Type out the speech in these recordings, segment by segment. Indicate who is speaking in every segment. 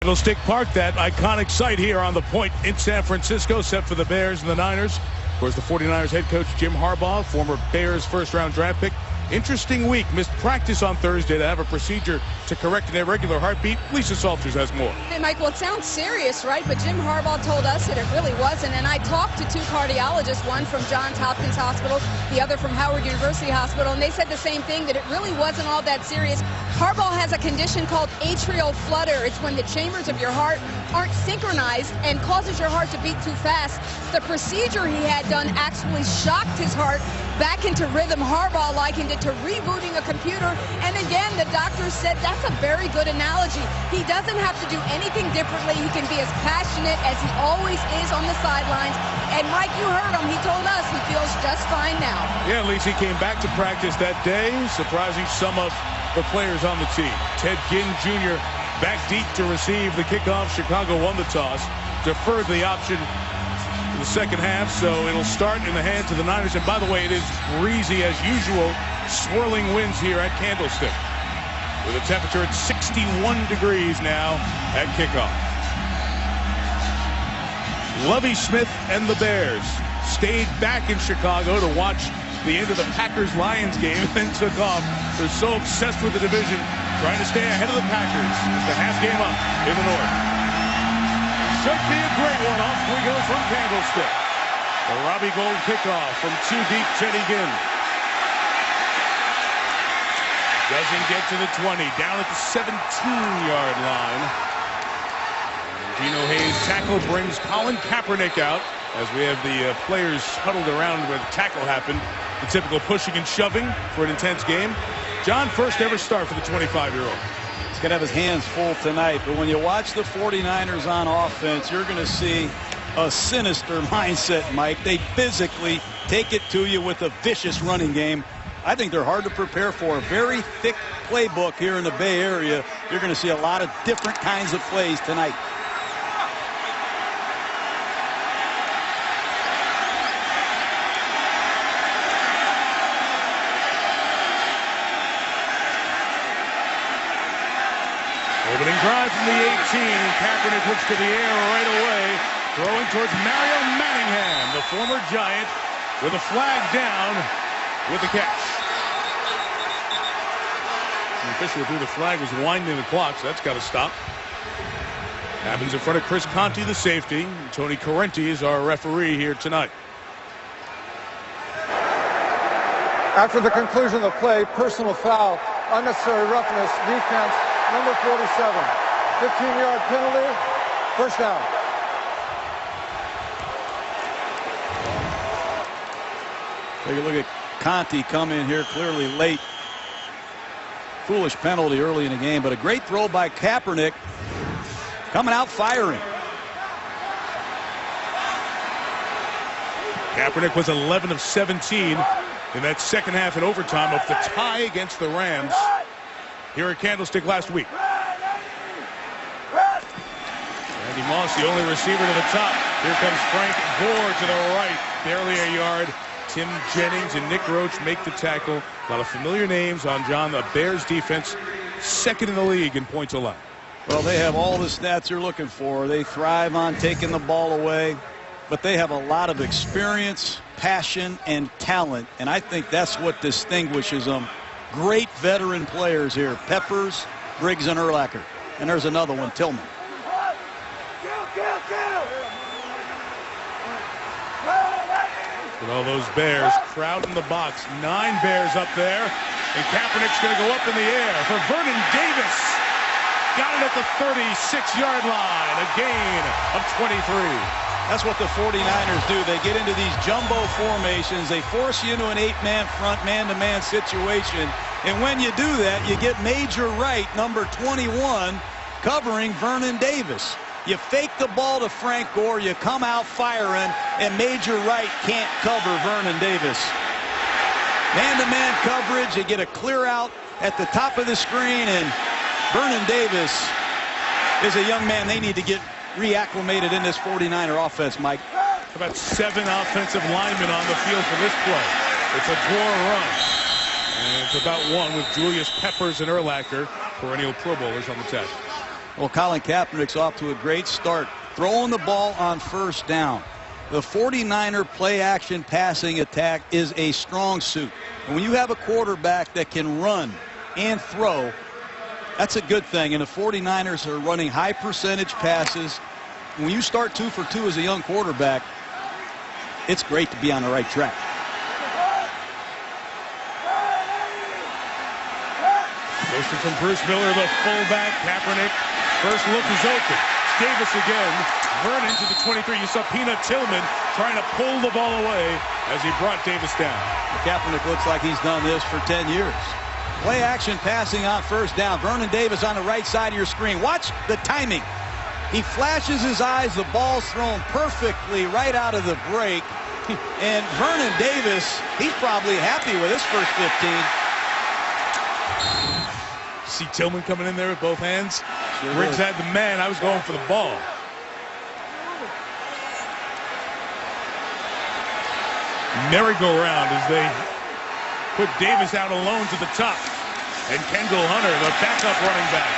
Speaker 1: Candlestick Park, that iconic site here on the point in San Francisco, set for the Bears and the Niners. Of course, the 49ers head coach Jim Harbaugh, former Bears first-round draft pick. Interesting week. Missed practice on Thursday to have a procedure to correct an irregular heartbeat. Lisa Salters has more.
Speaker 2: Hey, Mike, well, it sounds serious, right? But Jim Harbaugh told us that it really wasn't. And I talked to two cardiologists, one from Johns Hopkins Hospital, the other from Howard University Hospital, and they said the same thing, that it really wasn't all that serious. Harbaugh has a condition called atrial flutter. It's when the chambers of your heart aren't synchronized and causes your heart to beat too fast. The procedure he had done actually shocked his heart back into rhythm. Harbaugh likened it to rebooting a computer. And again, the doctor said that's a very good analogy. He doesn't have to do anything differently. He can be as passionate as he always is on the sidelines. And Mike, you heard him. He told us he feels just fine now. Yeah, at least he came back to practice that day, surprising some of the players on the team. Ted Ginn Jr. back deep to receive the kickoff. Chicago won the toss, deferred the option in the second half, so it'll start in the hands of the Niners. And by the way, it is breezy as usual, swirling winds here at Candlestick, with a temperature at 61 degrees now at kickoff. Lovie Smith and the Bears stayed back in Chicago to watch the end of the Packers-Lions game and then took off. They're so obsessed with the division, trying to stay ahead of the Packers. It's the half game up in the North. Should be a great one. Off we go from Candlestick. The Robbie Gould kickoff from too deep. Teddy Ginn doesn't get to the 20. Down at the 17-yard line. Gino Hayes' tackle brings Colin Kaepernick out as we have the players huddled around where the tackle happened. The typical pushing and shoving for an intense game. John, first ever start for the 25-year-old.
Speaker 3: He's going to have his hands full tonight, but when you watch the 49ers on offense, you're going to see a sinister mindset, Mike. They physically take it to you with a vicious running game. I think they're hard to prepare for. A very thick playbook here in the Bay Area. You're going to see a lot of different kinds of plays tonight.
Speaker 1: Opening drive from the 18, and Kaepernick looks to the air right away, throwing towards Mario Manningham, the former Giant, with a flag down with the catch. The official who threw the flag was winding the clock, so that's got to stop. Happens in front of Chris Conte, the safety. Tony Correnti is our referee here tonight.
Speaker 4: After the conclusion of the play, personal foul, unnecessary roughness, defense, number 47. 15-yard penalty, first down.
Speaker 3: Take a look at Conte come in here clearly late. Foolish penalty early in the game, but a great throw by Kaepernick, coming out firing.
Speaker 1: Kaepernick was 11 of 17 in that second half in overtime of the tie against the Rams here at Candlestick last week. Randy Moss, the only receiver to the top. Here comes Frank Gore to the right, barely a yard. Tim Jennings and Nick Roach make the tackle. A lot of familiar names on John, the Bears defense, second in the league in points allowed.
Speaker 3: Well, they have all the stats you're looking for. They thrive on taking the ball away, but they have a lot of experience, passion, and talent, and I think that's what distinguishes them. Great veteran players here, Peppers, Briggs, and Urlacher. And there's another one, Tillman.
Speaker 1: With all those Bears crowding the box. 9 Bears up there. And Kaepernick's going to go up in the air for Vernon Davis. Got it at the 36-yard line. A gain of 23.
Speaker 3: That's what the 49ers do. They get into these jumbo formations. They force you into an 8-man front, man-to-man situation. And when you do that, you get Major Wright, number 21, covering Vernon Davis. You fake the ball to Frank Gore, you come out firing, and Major Wright can't cover Vernon Davis. Man-to-man coverage, you get a clear out at the top of the screen, and Vernon Davis is a young man they need to get reacclimated in this 49er offense, Mike.
Speaker 1: About 7 offensive linemen on the field for this play. It's a Gore run. And it's about 1 with Julius Peppers and Urlacher, perennial Pro Bowlers, on the tackle.
Speaker 3: Well, Colin Kaepernick's off to a great start, throwing the ball on first down. The 49er play-action passing attack is a strong suit. And when you have a quarterback that can run and throw, that's a good thing. And the 49ers are running high percentage passes. When you start 2 for 2 as a young quarterback, it's great to be on the right track.
Speaker 1: Motion from Bruce Miller, the fullback. Kaepernick, first look is open. Davis again. Vernon to the 23. You saw Peanut Tillman trying to pull the ball away as he brought Davis down.
Speaker 3: Kaepernick looks like he's done this for 10 years. Play action passing on first down. Vernon Davis on the right side of your screen. Watch the timing. He flashes his eyes. The ball's thrown perfectly right out of the break. And Vernon Davis, he's probably happy with his first 15.
Speaker 1: See Tillman coming in there with both hands.
Speaker 3: Sure
Speaker 1: Briggs
Speaker 3: is.
Speaker 1: had the man. I was going for the ball. Merry-go-round as they put Davis out alone to the top. And Kendall Hunter, the backup running back,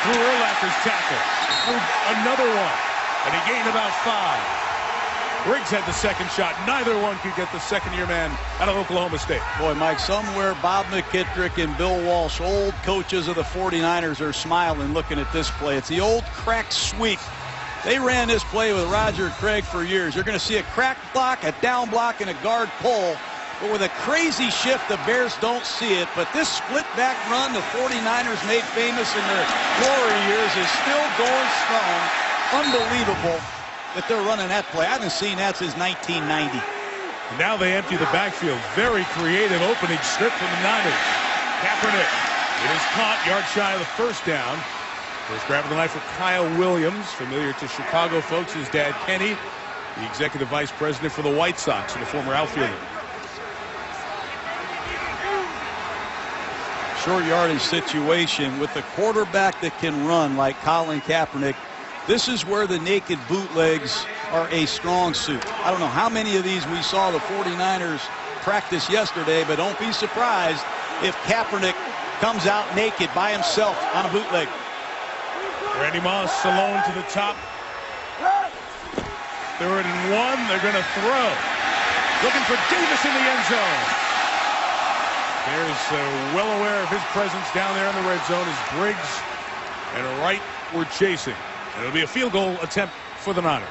Speaker 1: through Urlacher's tackle. Through another one. And he gained about 5. Briggs had the second shot. Neither one could get the second-year man out of Oklahoma State.
Speaker 3: Boy, Mike, somewhere Bob McKittrick and Bill Walsh, old coaches of the 49ers, are smiling looking at this play. It's the old crack sweep. They ran this play with Roger Craig for years. You're going to see a crack block, a down block, and a guard pull. But with a crazy shift, the Bears don't see it. But this split-back run the 49ers made famous in their glory years is still going strong. Unbelievable that they're running that play. I haven't seen that since 1990.
Speaker 1: Now they empty the backfield. Very creative opening strip from the Niners. Kaepernick. It is caught, yard shy of the first down. First grab of the night for Kyle Williams, familiar to Chicago folks. His dad, Kenny, the executive vice president for the White Sox and a former outfielder.
Speaker 3: Short yardage situation with the quarterback that can run like Colin Kaepernick. This is where the naked bootlegs are a strong suit. I don't know how many of these we saw the 49ers practice yesterday, but don't be surprised if Kaepernick comes out naked by himself on a bootleg.
Speaker 1: Randy Moss alone to the top. 3rd and 1. They're going to throw. Looking for Davis in the end zone. Bears well aware of his presence down there in the red zone as Briggs and Wright were chasing. And it'll be a field goal attempt for the Niners.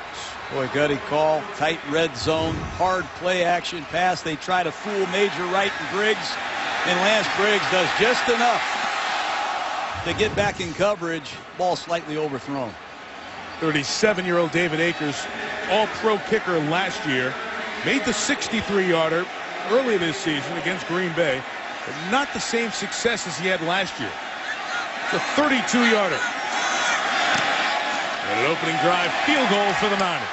Speaker 3: Boy, gutty call. Tight red zone. Hard play action pass. They try to fool Major Wright and Briggs. And Lance Briggs does just enough to get back in coverage. Ball slightly overthrown.
Speaker 1: 37-year-old David Akers, all-pro kicker last year, made the 63-yarder early this season against Green Bay, but not the same success as he had last year. It's a 32-yarder. And an opening drive field goal for the Niners.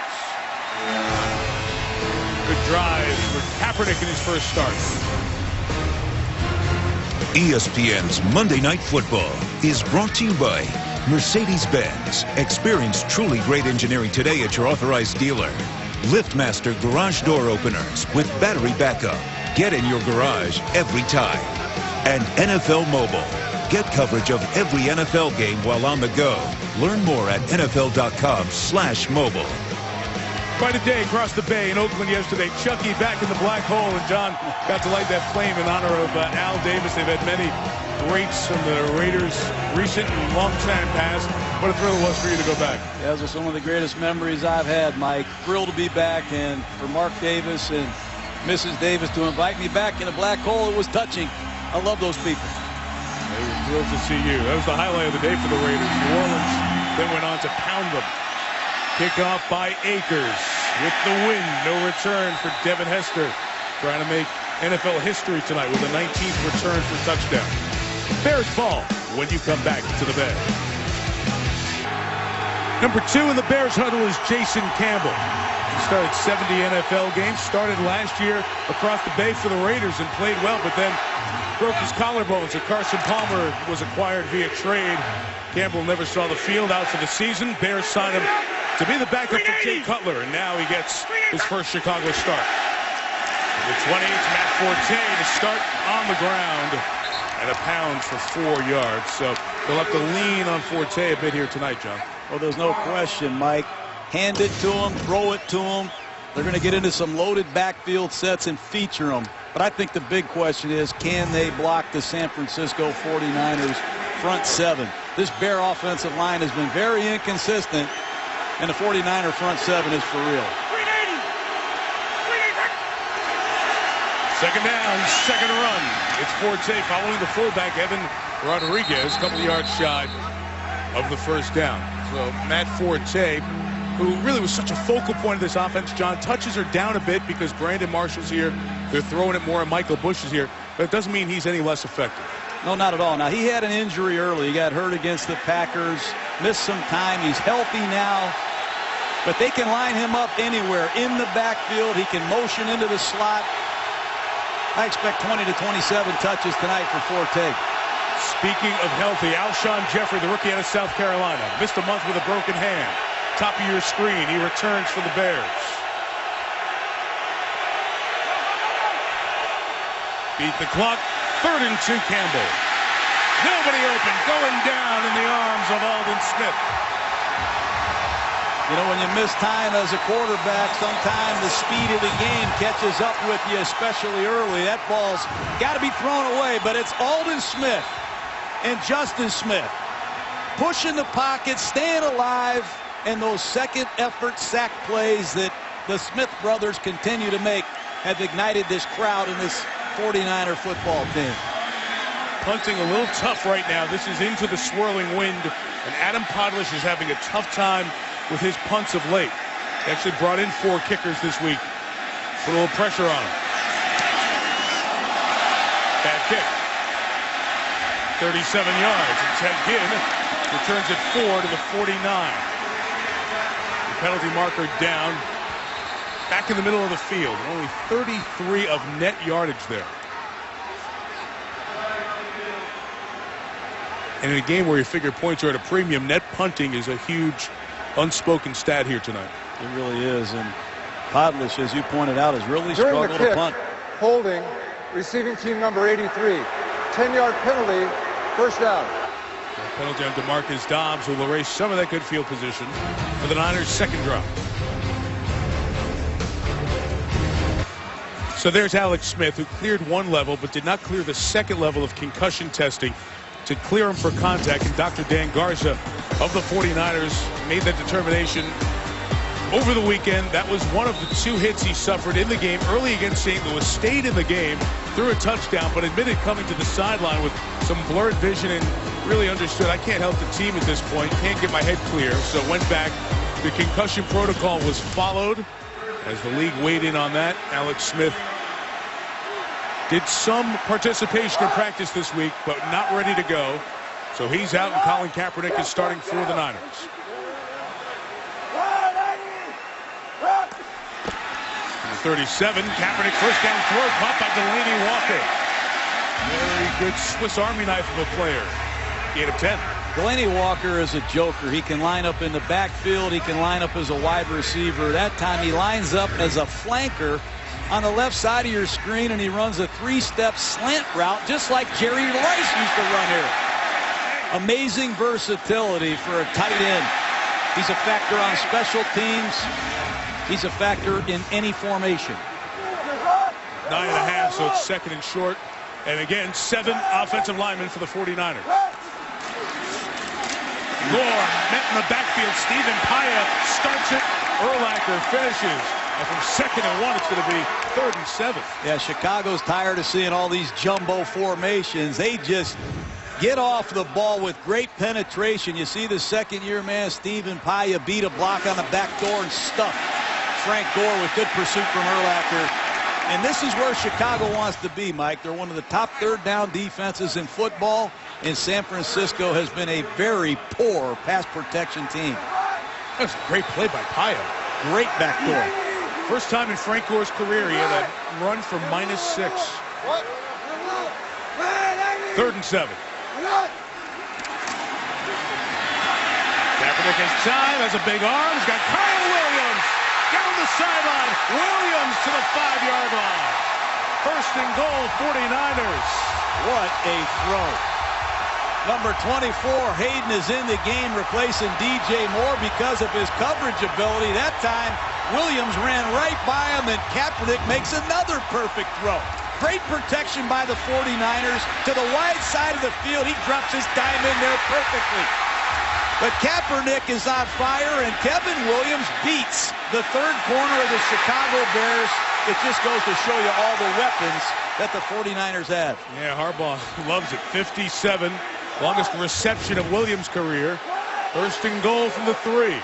Speaker 1: Good drive for Kaepernick in his first start.
Speaker 5: ESPN's Monday Night Football is brought to you by Mercedes-Benz. Experience truly great engineering today at your authorized dealer. LiftMaster garage door openers with battery backup. Get in your garage every time. And NFL Mobile. Get coverage of every NFL game while on the go. Learn more at NFL.com/mobile.
Speaker 1: Quite a day across the bay in Oakland yesterday. Chucky back in the black hole, and John got to light that flame in honor of Al Davis. They've had many greats from the Raiders, recent and long time past. What a thrill it was for you to go back.
Speaker 3: Yeah, those are some of the greatest memories I've had, Mike. Thrilled to be back, and for Mark Davis and Mrs. Davis to invite me back in a black hole, it was touching. I love those people.
Speaker 1: They were thrilled to see you. That was the highlight of the day for the Raiders. New Orleans then went on to pound them. Kickoff by Akers with the win. No return for Devin Hester. Trying to make NFL history tonight with a 19th return for touchdown. Bears ball when you come back to the Bay. Number 2 in the Bears huddle is Jason Campbell. He started 70 NFL games. Started last year across the Bay for the Raiders and played well, but then broke his collarbone. So Carson Palmer was acquired via trade. Campbell never saw the field out for the season. Bears signed him to be the backup for Jay Cutler, and now he gets his first Chicago start. The 20, it's Matt Forte to start on the ground, and a pound for 4 yards. So They'll have to lean on Forte a bit here tonight, John.
Speaker 3: Well, there's no question, Mike. Hand it to him, throw it to him. They're going to get into some loaded backfield sets and feature them. But I think the big question is, can they block the San Francisco 49ers front seven? This Bear offensive line has been very inconsistent, and the 49er front seven is for real.
Speaker 1: Second down, second run. It's Forte following the fullback, Evan Rodriguez, a couple of yards shy of the first down. So Matt Forte, who really was such a focal point of this offense, John, touches are down a bit because Brandon Marshall's here. They're throwing it more, and Michael Bush is here. But it doesn't mean he's any less effective.
Speaker 3: No, not at all. Now, he had an injury early. He got hurt against the Packers, missed some time. He's healthy now. But they can line him up anywhere in the backfield. He can motion into the slot. I expect 20 to 27 touches tonight for Forte.
Speaker 1: Speaking of healthy, Alshon Jeffrey, the rookie out of South Carolina, missed a month with a broken hand. Top of your screen, he returns for the Bears. Beat the clock. 3rd and 2, Campbell. Nobody open, going down in the arms of Aldon Smith.
Speaker 3: You know, when you miss time as a quarterback, sometimes the speed of the game catches up with you, especially early. That ball's got to be thrown away, but it's Aldon Smith and Justin Smith pushing the pocket, staying alive, and those second effort sack plays that the Smith brothers continue to make have ignited this crowd in this 49er football team.
Speaker 1: Punting a little tough right now. This is into the swirling wind, and Adam Podlish is having a tough time with his punts of late. They actually brought in 4 kickers this week. Put a little pressure on him. Bad kick. 37 yards, and Ted Ginn returns it 4 to the 49. The penalty marker down. Back in the middle of the field. Only 33 of net yardage there. And in a game where you figure points are at a premium, net punting is a huge unspoken stat here tonight.
Speaker 3: It really is. And Podlish, as you pointed out, has really
Speaker 4: During
Speaker 3: struggled
Speaker 4: the kick,
Speaker 3: to punt.
Speaker 4: Holding, receiving team number 83. 10-yard penalty, first down.
Speaker 1: A penalty on DeMarcus Dobbs, who will erase some of that good field position for the Niners' second drop. So there's Alex Smith, who cleared one level but did not clear the second level of concussion testing to clear him for contact. And Dr. Dan Garza of the 49ers made that determination over the weekend. That was one of the 2 hits he suffered in the game early against St. Louis. Stayed in the game, threw a touchdown, but admitted coming to the sideline with some blurred vision and really understood, I can't help the team at this point, can't get my head clear. So went back. The concussion protocol was followed as the league weighed in on that. Alex Smith did some participation in practice this week, but not ready to go. So he's out, and Colin Kaepernick is starting for the Niners. Number 37, Kaepernick first down throw, caught by Delaney Walker. Very good Swiss Army knife of a player. 8 of 10.
Speaker 3: Delaney Walker is a joker. He can line up in the backfield. He can line up as a wide receiver. That time he lines up as a flanker on the left side of your screen, and he runs a 3-step slant route just like Jerry Rice used to run here. Amazing versatility for a tight end. He's a factor on special teams. He's a factor in any formation.
Speaker 1: 9.5, so it's second and short. And again, 7 offensive linemen for the 49ers. Gore met in the backfield. Stephen Paya starts it. Urlacher finishes. And from 2nd and 1, it's going to be 3rd and 7.
Speaker 3: Yeah, Chicago's tired of seeing all these jumbo formations. They just get off the ball with great penetration. You see the second-year man, Stephen Paya, beat a block on the back door and stuck Frank Gore with good pursuit from Urlacher. And this is where Chicago wants to be, Mike. They're one of the top 3rd down defenses in football, and San Francisco has been a very poor pass protection team.
Speaker 1: That's a great play by Paya.
Speaker 3: Great back door.
Speaker 1: First time in Frank Gore's career he had a run for -6. 3rd and 7. Kaepernick has time, has a big arm. He's got Kyle Williams down the sideline. Williams to the 5-yard line. 1st and goal, 49ers.
Speaker 3: What a throw. Number 24, Hayden, is in the game, replacing DJ Moore because of his coverage ability. That time, Williams ran right by him, and Kaepernick makes another perfect throw. Great protection by the 49ers to the wide side of the field. He drops his dime in there perfectly. But Kaepernick is on fire, and Kevin Williams beats the third corner of the Chicago Bears. It just goes to show you all the weapons that the 49ers have.
Speaker 1: Yeah, Harbaugh loves it. 57, longest reception of Williams' career. First and goal from the 3.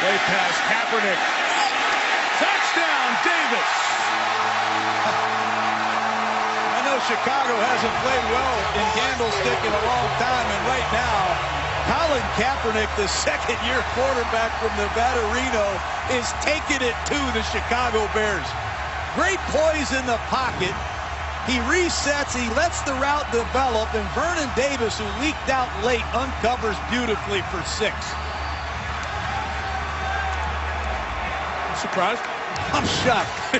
Speaker 1: Play pass, Kaepernick. Touchdown, Davis.
Speaker 3: I know Chicago hasn't played well in Candlestick in a long time, and right now, Colin Kaepernick, the second-year quarterback from Nevada, Reno, is taking it to the Chicago Bears. Great poise in the pocket. He resets, he lets the route develop, and Vernon Davis, who leaked out late, uncovers beautifully for 6.
Speaker 1: Surprised?
Speaker 3: I'm shocked.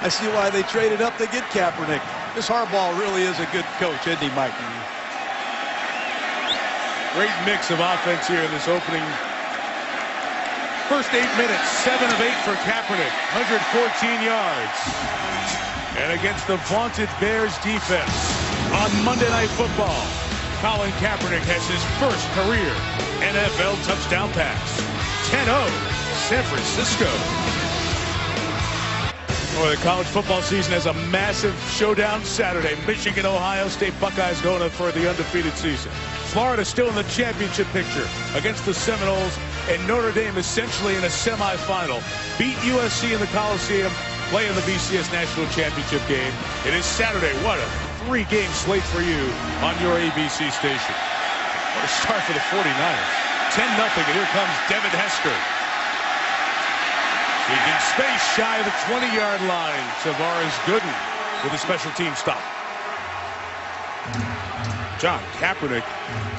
Speaker 3: I see why they traded up to get Kaepernick. This Harbaugh really is a good coach, isn't he, Mike?
Speaker 1: Great mix of offense here in this opening. First 8 minutes, 7 of 8 for Kaepernick, 114 yards. And against the vaunted Bears defense on Monday Night Football, Colin Kaepernick has his first career NFL touchdown pass. 10-0, San Francisco. Boy, the college football season has a massive showdown Saturday. Michigan, Ohio State Buckeyes going for the undefeated season. Florida still in the championship picture against the Seminoles, and Notre Dame essentially in a semifinal. Beat USC in the Coliseum, play in the BCS National Championship game. It is Saturday. What a 3-game slate for you on your ABC station. What a start for the 49ers. 10-0, and here comes Devin Hester. Seeking space shy of the 20-yard line. Tavares Gooden with a special team stop. John Kaepernick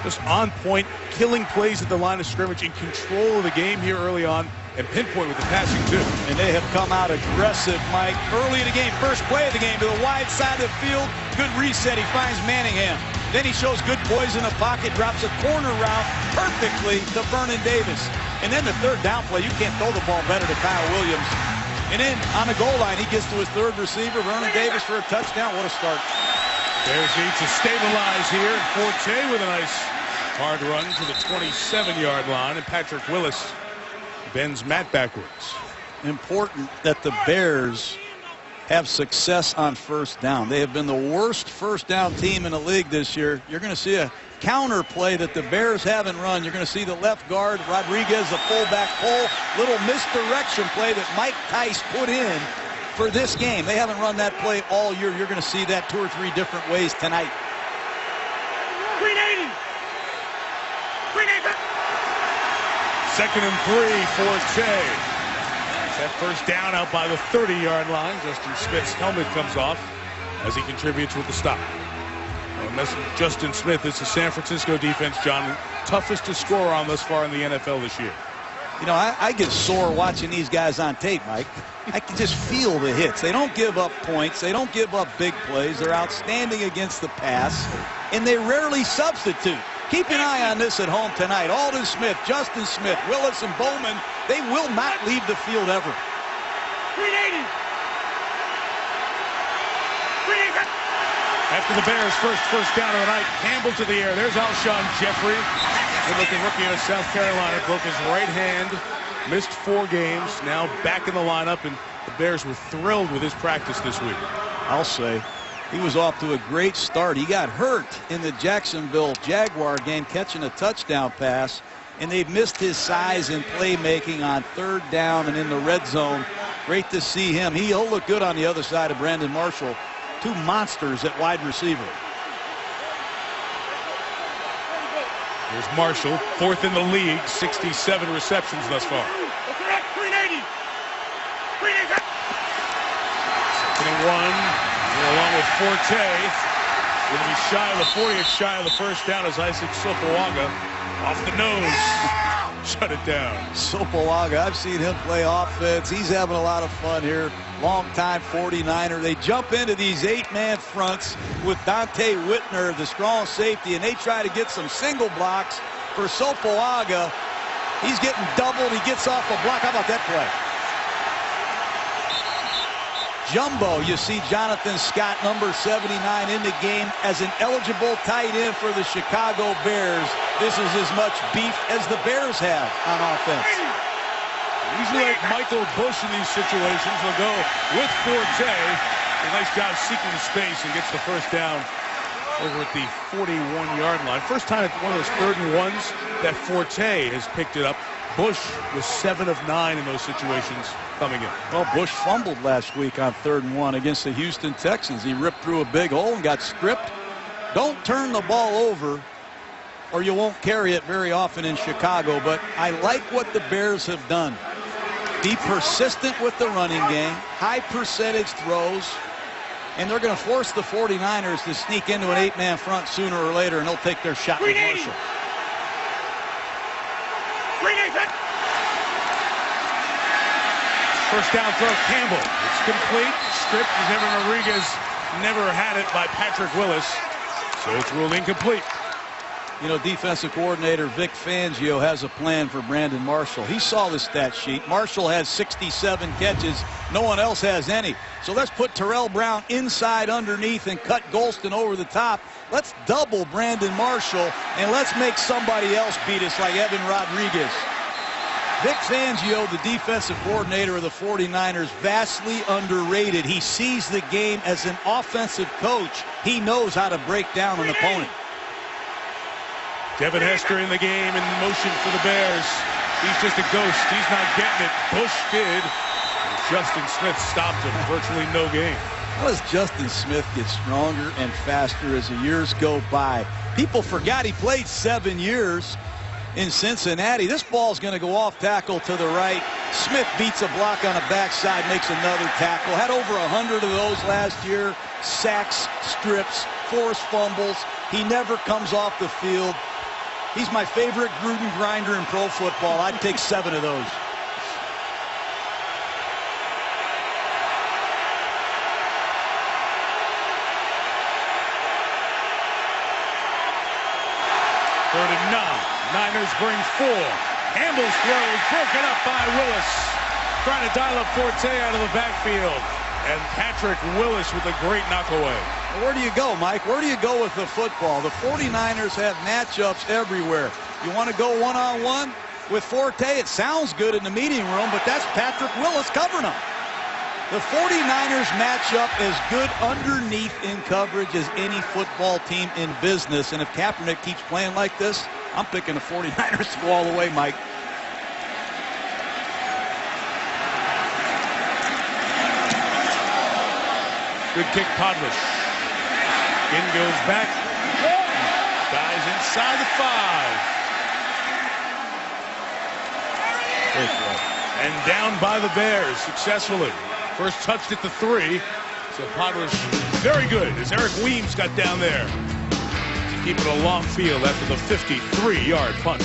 Speaker 1: just on point, killing plays at the line of scrimmage, in control of the game here early on, and pinpoint with the passing too.
Speaker 3: And they have come out aggressive, Mike, early in the game. First play of the game to the wide side of the field. Good reset. He finds Manningham. Then he shows good poise in the pocket, drops a corner route perfectly to Vernon Davis. And then the third down play, you can't throw the ball better to Kyle Williams. And then on the goal line, he gets to his third receiver, Vernon Davis, for a touchdown. What a start.
Speaker 1: Bears need to stabilize here. Forte with a nice hard run to the 27-yard line, and Patrick Willis bends Matt backwards.
Speaker 3: Important that the Bears have success on first down. They have been the worst first down team in the league this year. You're going to see a counter play that the Bears haven't run. You're going to see the left guard, Rodriguez, the fullback pull, little misdirection play that Mike Tice put in for this game. They haven't run that play all year. You're going to see that 2 or 3 different ways tonight.
Speaker 1: Second and 3, Forte. That first down out by the 30-yard line. Justin Smith's helmet comes off as he contributes with the stop. And that's Justin Smith. This is San Francisco defense, John, toughest to score on thus far in the NFL this year.
Speaker 3: You know, I get sore watching these guys on tape, Mike. I can just feel the hits. They don't give up points. They don't give up big plays. They're outstanding against the pass, and they rarely substitute. Keep an eye on this at home tonight. Aldon Smith, Justin Smith, Willis, and Bowman, they will not leave the field ever.
Speaker 1: After the Bears' first down of the night, Campbell to the air. There's Alshon Jeffrey. Good-looking rookie out of South Carolina. Broke his right hand. Missed 4 games. Now back in the lineup, and the Bears were thrilled with his practice this week.
Speaker 3: I'll say he was off to a great start. He got hurt in the Jacksonville Jaguar game catching a touchdown pass, and they missed his size and playmaking on third down and in the red zone. Great to see him. He'll look good on the other side of Brandon Marshall. 2 monsters at wide receiver.
Speaker 1: Here's Marshall, 4th in the league, 67 receptions thus far. Second and 1, along with Forte. Going to be shy of the 40, it's shy of the first down as Isaac Sopoaga off the nose. shut it down.
Speaker 3: Sopoaga, I've seen him play offense. He's having a lot of fun here. Long-time 49er. They jump into these 8-man fronts with Dante Whitner, the strong safety, and they try to get some single blocks for Sopoaga. He's getting doubled. He gets off a block. How about that play? Jumbo, you see Jonathan Scott, number 79, in the game as an eligible tight end for the Chicago Bears. This is as much beef as the Bears have on offense.
Speaker 1: Usually like Michael Bush in these situations will go with Forte. A nice job seeking the space and gets the first down over at the 41-yard line. First time at one of those 3rd and 1s that Forte has picked it up. Bush was 7 of 9 in those situations coming in.
Speaker 3: Well, Bush fumbled last week on 3rd and 1 against the Houston Texans. He ripped through a big hole and got stripped. Don't turn the ball over or you won't carry it very often in Chicago, but I like what the Bears have done. Be persistent with the running game, high percentage throws, and they're going to force the 49ers to sneak into an 8-man front sooner or later, and they'll take their shot with Marshall.
Speaker 1: First down throw, Campbell. It's complete. Stripped as Evan Rodriguez never had it by Patrick Willis. So it's ruled incomplete.
Speaker 3: You know, defensive coordinator Vic Fangio has a plan for Brandon Marshall. He saw the stat sheet. Marshall has 67 catches. No one else has any. So let's put Terrell Brown inside underneath and cut Golston over the top. Let's double Brandon Marshall, and let's make somebody else beat us like Evan Rodriguez. Vic Fangio, the defensive coordinator of the 49ers, vastly underrated. He sees the game as an offensive coach. He knows how to break down an opponent.
Speaker 1: Devin Hester in the game in motion for the Bears. He's just a ghost. He's not getting it. Bush did. Justin Smith stopped him. Virtually no gain.
Speaker 3: How does Justin Smith get stronger and faster as the years go by? People forgot he played 7 years in Cincinnati. This ball's going to go off tackle to the right. Smith beats a block on the backside, makes another tackle. Had over 100 of those last year. Sacks, strips, forced fumbles. He never comes off the field. He's my favorite Gruden grinder in pro football. I'd take 7 of those.
Speaker 1: Third and 9. Niners bring 4. Campbell's throw is broken up by Willis. Trying to dial up Forte out of the backfield. And Patrick Willis with a great knockaway.
Speaker 3: Where do you go, Mike? Where do you go with the football? The 49ers have matchups everywhere. You want to go one-on-one with Forte? It sounds good in the meeting room, but that's Patrick Willis covering him. The 49ers match up as good underneath in coverage as any football team in business. And if Kaepernick keeps playing like this, I'm picking the 49ers to go all the way, Mike.
Speaker 1: Good kick, Podlish. In goes back. Guys inside the 5. And down by the Bears successfully. First touched at the 3. So Podlish very good as Eric Weems got down there to keep it a long field after the 53-yard punt.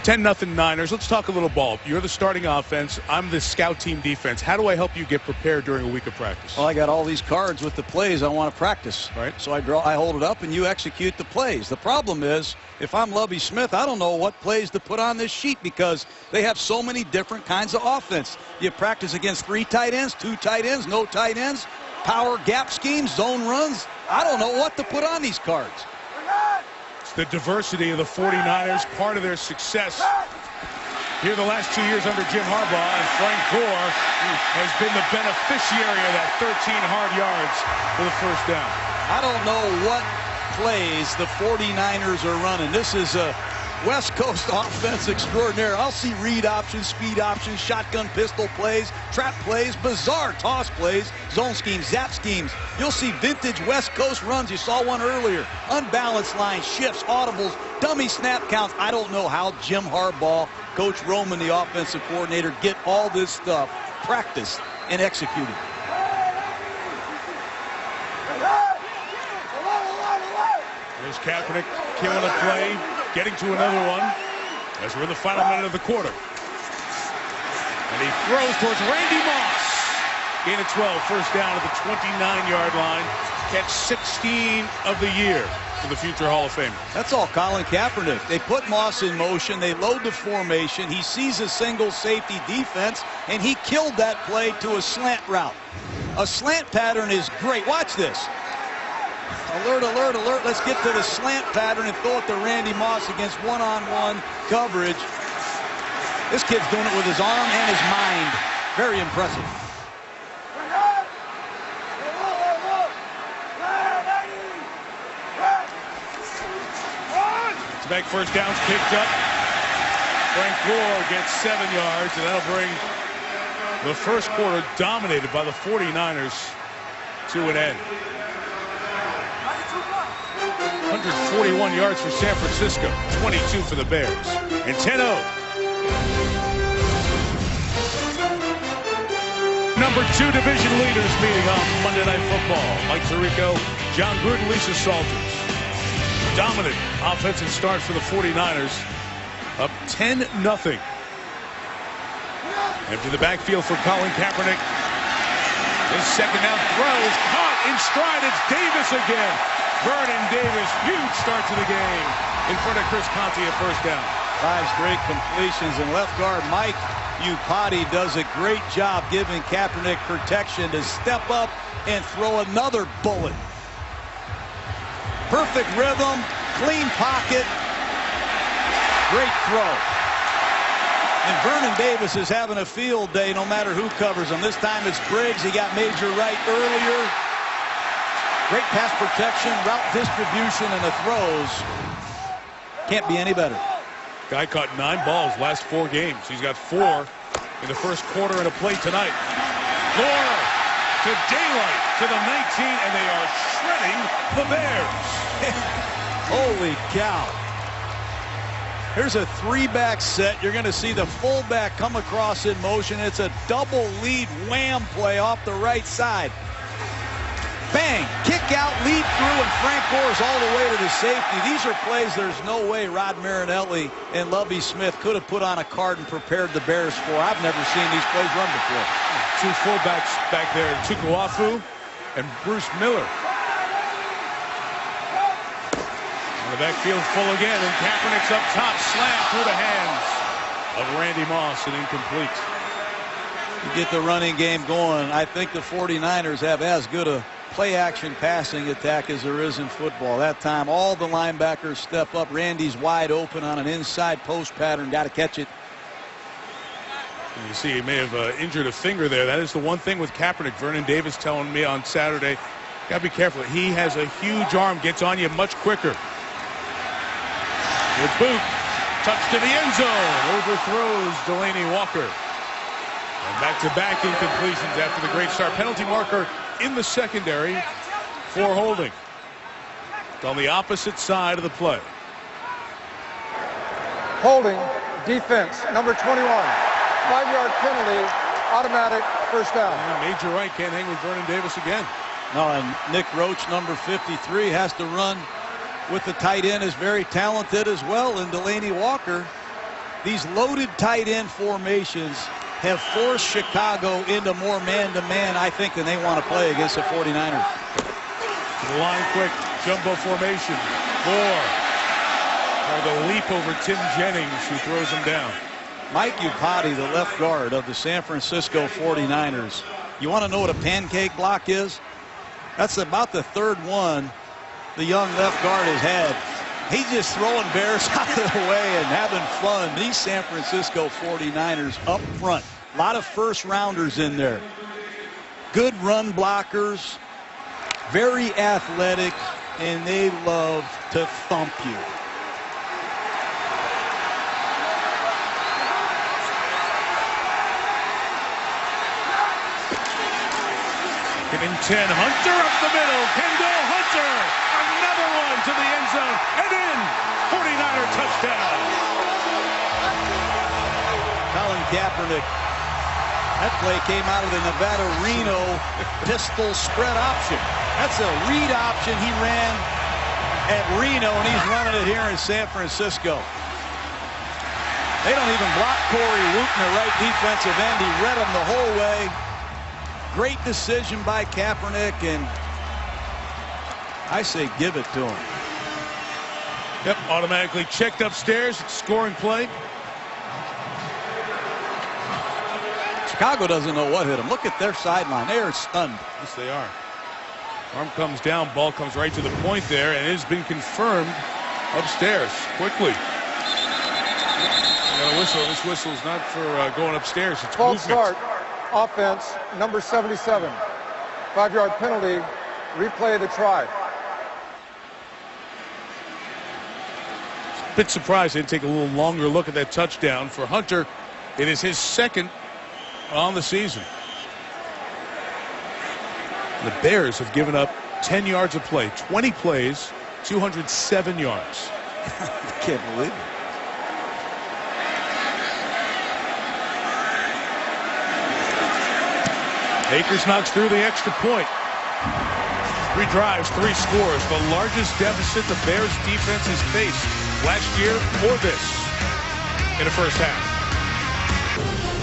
Speaker 1: 10-0 Niners. Let's talk a little ball. You're the starting offense. I'm the scout team defense. How do I help you get prepared during a week of practice?
Speaker 3: Well, I got all these cards with the plays I want to practice.
Speaker 1: Right.
Speaker 3: So I hold it up, and you execute the plays. The problem is, if I'm Lovie Smith, I don't know what plays to put on this sheet because they have so many different kinds of offense. You practice against 3 tight ends, 2 tight ends, no tight ends, power gap schemes, zone runs. I don't know what to put on these cards.
Speaker 1: The diversity of the 49ers, part of their success here the last 2 years under Jim Harbaugh, and Frank Gore has been the beneficiary of that 13 hard yards for the first down.
Speaker 3: I don't know what plays the 49ers are running. This is a West Coast offense extraordinaire. I'll see read options, speed options, shotgun pistol plays, trap plays, bizarre toss plays, zone schemes, zap schemes. You'll see vintage West Coast runs. You saw one earlier. Unbalanced lines, shifts, audibles, dummy snap counts. I don't know how Jim Harbaugh, Coach Roman, the offensive coordinator, get all this stuff practiced and executed.
Speaker 1: There's Here's Kaepernick killing a play, getting to another one as we're in the final minute of the quarter. And he throws towards Randy Moss. Gain of 12, first down at the 29-yard line. Catch 16 of the year for the future Hall of Famer.
Speaker 3: That's all Colin Kaepernick. They put Moss in motion. They load the formation. He sees a single safety defense, and he killed that play to a slant route. A slant pattern is great. Watch this. Alert, alert, alert. Let's get to the slant pattern and throw it to Randy Moss against one-on-one coverage. This kid's doing it with his arm and his mind. Very impressive.
Speaker 1: Back first down's picked up. Frank Gore gets 7 yards, and that'll bring the first quarter dominated by the 49ers to an end. 141 yards for San Francisco, 22 for the Bears, and 10-0. Number 2 division leaders meeting on Monday Night Football. Mike Tirico, John Gruden, Lisa Salters. Dominant offensive start for the 49ers, up 10-0. Empty the backfield for Colin Kaepernick. His second down throw is caught in stride. It's Davis again. Vernon Davis, huge start to the game in front of Chris Conte at first down.
Speaker 3: 5 straight completions, and left guard Mike Iupati does a great job giving Kaepernick protection to step up and throw another bullet. Perfect rhythm, clean pocket, great throw. And Vernon Davis is having a field day no matter who covers him. This time it's Briggs. He got Major Wright earlier. Great pass protection, route distribution, and the throws. Can't be any better.
Speaker 1: Guy caught 9 balls last 4 games. He's got 4 in the first quarter and a play tonight. Gore to daylight to the 19, and they are shredding the Bears.
Speaker 3: Holy cow. Here's a 3-back set. You're going to see the fullback come across in motion. It's a double lead wham play off the right side. Bang, kick out, lead through, and Frank Gore's all the way to the safety. These are plays there's no way Rod Marinelli and Lovie Smith could have put on a card and prepared the Bears for. I've never seen these plays run before.
Speaker 1: 2 fullbacks back there, Tukuafu and Bruce Miller. The backfield full again, and Kaepernick's up top, slam through the hands of Randy Moss, and incomplete.
Speaker 3: You get the running game going. I think the 49ers have as good a play-action passing attack as there is in football. That time, all the linebackers step up. Randy's wide open on an inside post pattern. Got to catch it.
Speaker 1: And you see he may have injured a finger there. That is the one thing with Kaepernick. Vernon Davis telling me on Saturday, got to be careful. He has a huge arm, gets on you much quicker. With boot, touch to the end zone, overthrows Delaney Walker. And back-to-back incompletions after the great start. Penalty marker in the secondary for holding. It's on the opposite side of the play.
Speaker 4: Holding, defense, number 21. 5-yard penalty, automatic first down.
Speaker 1: And Major Wright can't hang with Vernon Davis again.
Speaker 3: No, and Nick Roach, number 53, has to run with the tight end, is very talented as well in Delaney Walker. These loaded tight end formations have forced Chicago into more man-to-man, I think, than they want to play against the 49ers.
Speaker 1: The line quick, jumbo formation. Gore. Or the leap over Tim Jennings, who throws him down.
Speaker 3: Mike Iupati, the left guard of the San Francisco 49ers. You want to know what a pancake block is? That's about the 3rd one the young left guard has had. He's just throwing Bears out of the way and having fun. These San Francisco 49ers up front. A lot of first-rounders in there. Good run blockers, very athletic, and they love to thump you.
Speaker 1: Giving 10, Hunter up the middle. Kendall Hunter, another one to the end zone, and in. 49er touchdown.
Speaker 3: Colin Kaepernick. That play came out of the Nevada-Reno pistol spread option. That's a read option he ran at Reno, and he's running it here in San Francisco. They don't even block Corey Wootton, the right defensive end. He read him the whole way. Great decision by Kaepernick, and I say give it to him.
Speaker 1: Yep, automatically checked upstairs. Scoring play.
Speaker 3: Chicago doesn't know what hit him. Look at their sideline. They are stunned.
Speaker 1: Yes, they are. Arm comes down. Ball comes right to the point there, and it has been confirmed upstairs quickly. Got a whistle. This whistle is not for going upstairs. It's
Speaker 4: False
Speaker 1: movement.
Speaker 4: start. Offense, number 77. 5-yard penalty. Replay the try.
Speaker 1: Bit surprised they didn't take a little longer look at that touchdown. For Hunter, it is his second on the season. The Bears have given up 10 yards of play, 20 plays, 207 yards.
Speaker 3: I can't believe it.
Speaker 1: Akers knocks through the extra point. 3 drives, 3 scores. The largest deficit the Bears defense has faced last year or this in the first half.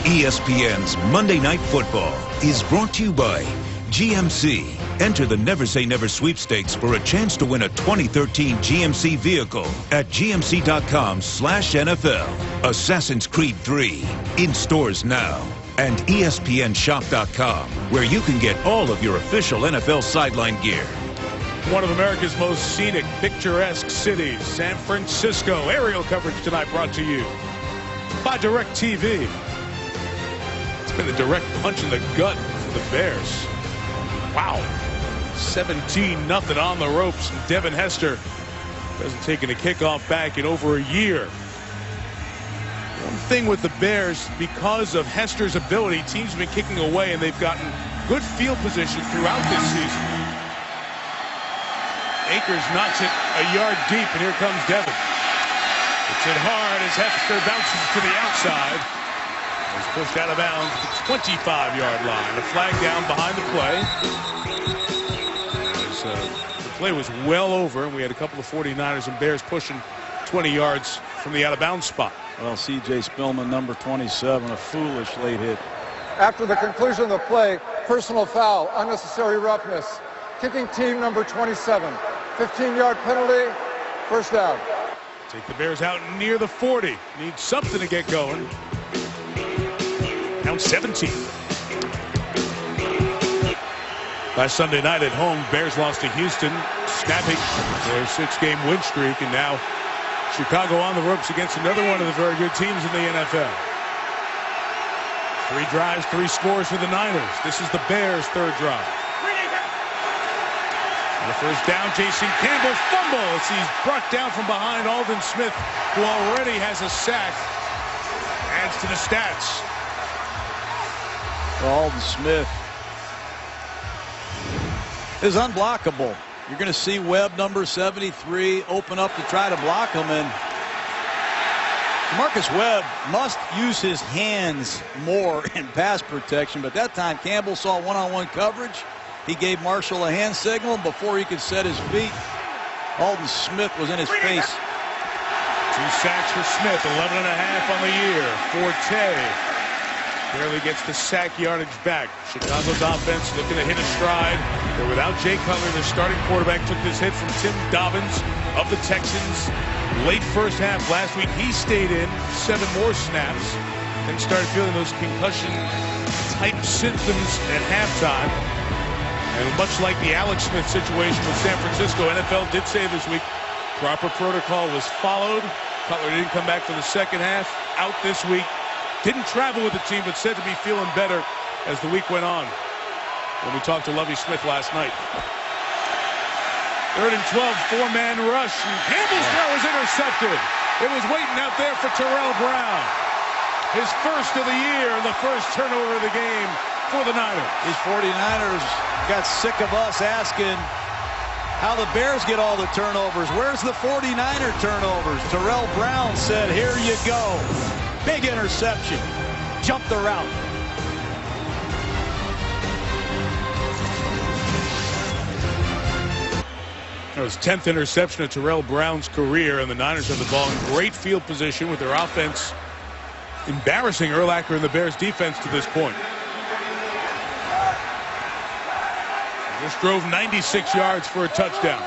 Speaker 5: ESPN's Monday Night Football is brought to you by GMC. Enter the Never Say Never sweepstakes for a chance to win a 2013 GMC vehicle at gmc.com/NFL. Assassin's Creed 3 in stores now. And ESPNshop.com, where you can get all of your official NFL sideline gear.
Speaker 1: One of America's most scenic, picturesque cities, San Francisco. Aerial coverage tonight brought to you by DirecTV. It's been a direct punch in the gut for the Bears. Wow. 17-0 on the ropes. Devin Hester hasn't taken a kickoff back in over a year. One thing with the Bears, because of Hester's ability, teams have been kicking away, and they've gotten good field position throughout this season. Akers knocks it a yard deep, and here comes Devin. It's hit hard as Hester bounces to the outside. He's pushed out of bounds at the 25-yard line. A flag down behind the play. The play was well over, and we had a couple of 49ers and Bears pushing 20 yards from the out-of-bounds spot.
Speaker 3: Well, C.J. Spillman, number 27, a foolish late hit.
Speaker 4: After the conclusion of the play, personal foul, unnecessary roughness. Kicking team number 27. 15-yard penalty, first down.
Speaker 1: Take the Bears out near the 40. Need something to get going. Down 17. Last Sunday night at home, Bears lost to Houston, snapping their 6-game win streak, and now Chicago on the ropes against another one of the very good teams in the NFL. 3 drives, 3 scores for the Niners. This is the Bears' 3rd drive. On the first down, Jason Campbell fumbles. He's brought down from behind Aldon Smith, who already has a sack. Adds to the stats.
Speaker 3: Aldon Smith is unblockable. You're going to see Webb, number 73, open up to try to block him, and Marcus Webb must use his hands more in pass protection, but that time Campbell saw one-on-one coverage. He gave Marshall a hand signal, and before he could set his feet, Aldon Smith was in his face.
Speaker 1: 2 sacks for Smith, 11.5 on the year. Forte barely gets the sack yardage back. Chicago's offense looking to hit a stride. They're without Jay Cutler. Their starting quarterback took this hit from Tim Dobbins of the Texans late first half last week. He stayed in 7 more snaps and started feeling those concussion-type symptoms at halftime. And much like the Alex Smith situation with San Francisco, NFL did say this week proper protocol was followed. Cutler didn't come back for the second half. Out this week. Didn't travel with the team, but said to be feeling better as the week went on. When we talked to Lovie Smith last night. 3rd and 12, 4-man rush. And Campbell's throw is intercepted. It was waiting out there for Terrell Brown. His first of the year and the first turnover of the game for the Niners.
Speaker 3: These 49ers got sick of us asking how the Bears get all the turnovers. Where's the 49er turnovers? Terrell Brown said, here you go. Big interception. Jump the route.
Speaker 1: That was 10th interception of Terrell Brown's career, and the Niners have the ball in great field position with their offense embarrassing Urlacher and the Bears defense to this point. Just drove 96 yards for a touchdown.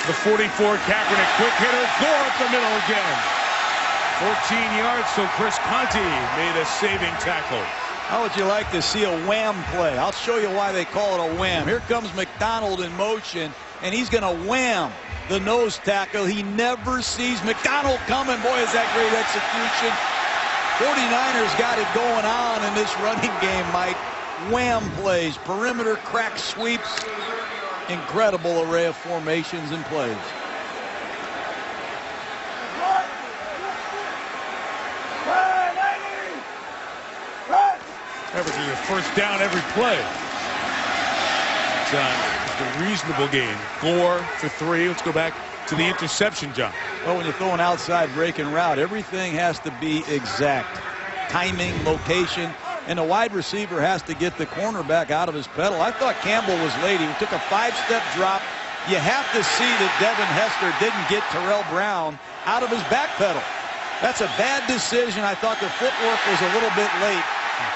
Speaker 1: The 44, Kaepernick, quick hitter, Gore up the middle again. 14 yards, so Chris Conte made a saving tackle.
Speaker 3: How would you like to see a wham play? I'll show you why they call it a wham. Here comes McDonald in motion, and he's going to wham the nose tackle. He never sees McDonald coming. Boy, is that great execution. 49ers got it going on in this running game, Mike. Wham plays, perimeter crack sweeps, incredible array of formations and plays.
Speaker 1: Averaging a first down every play. It's a reasonable game. Gore for 3. Let's go back to the interception, John.
Speaker 3: Well, when you throw an outside breaking route, everything has to be exact. Timing, location, and the wide receiver has to get the cornerback out of his pedal. I thought Campbell was late. He took a 5-step drop. You have to see that Devin Hester didn't get Terrell Brown out of his back pedal. That's a bad decision. I thought the footwork was a little bit late.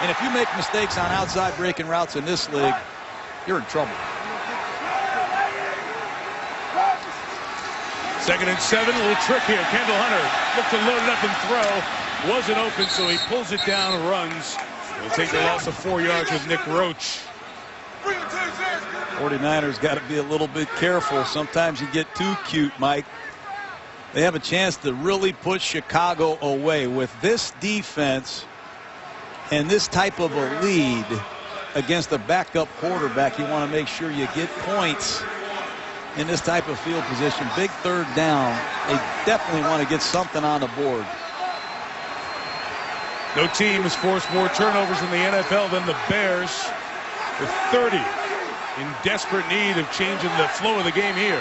Speaker 3: And if you make mistakes on outside breaking routes in this league, you're in trouble.
Speaker 1: 2nd and 7, a little trick here. Kendall Hunter looked to load it up and throw. Wasn't open, so he pulls it down and runs. He'll take the loss of 4 yards with Nick Roach.
Speaker 3: 49ers got to be a little bit careful. Sometimes you get too cute, Mike. They have a chance to really put Chicago away. With this defense and this type of a lead against a backup quarterback, you want to make sure you get points in this type of field position. Big 3rd down. They definitely want to get something on the board.
Speaker 1: No team has forced more turnovers in the NFL than the Bears, with 30, in desperate need of changing the flow of the game here.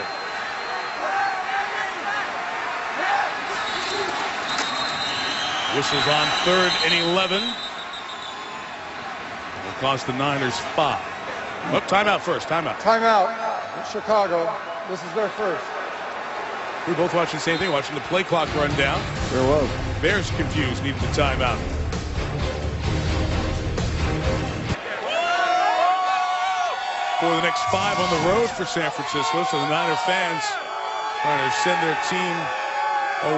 Speaker 1: Whistles on 3rd and 11. Will cost the Niners 5. Oh, timeout first. Timeout.
Speaker 4: Timeout in Chicago. This is their first.
Speaker 1: We both watching the same thing, watching the play clock run down.
Speaker 3: There was.
Speaker 1: Bears confused, needed the timeout. For the next 5 on the road for San Francisco, so the Niner fans trying to send their team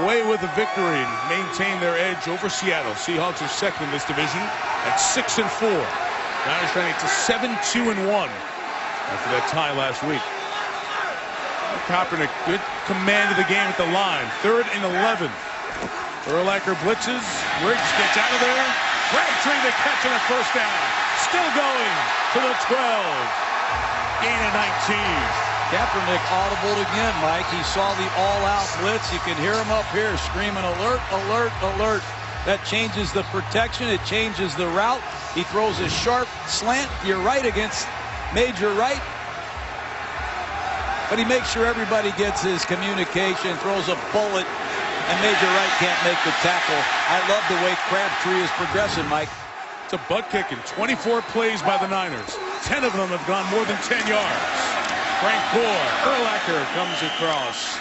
Speaker 1: away with a victory and maintain their edge over Seattle. Seahawks are 2nd in this division at 6-4. Niners trying to get to 7-2-1 after that tie last week. Kaepernick, good command of the game at the line. 3rd and 11. Urlacher blitzes. Riggs gets out of there. Crabtree the catch on a first down. Still going to the 12. Gain of 19.
Speaker 3: Kaepernick audible again, Mike. He saw the all-out blitz. You can hear him up here screaming, alert, alert, alert. That changes the protection. It changes the route. He throws a sharp slant. You're right against Major Wright. But he makes sure everybody gets his communication, throws a bullet, and Major Wright can't make the tackle. I love the way Crabtree is progressing, Mike.
Speaker 1: It's a butt kick in 24 plays by the Niners. 10 of them have gone more than 10 yards. Frank Gore, Urlacher comes across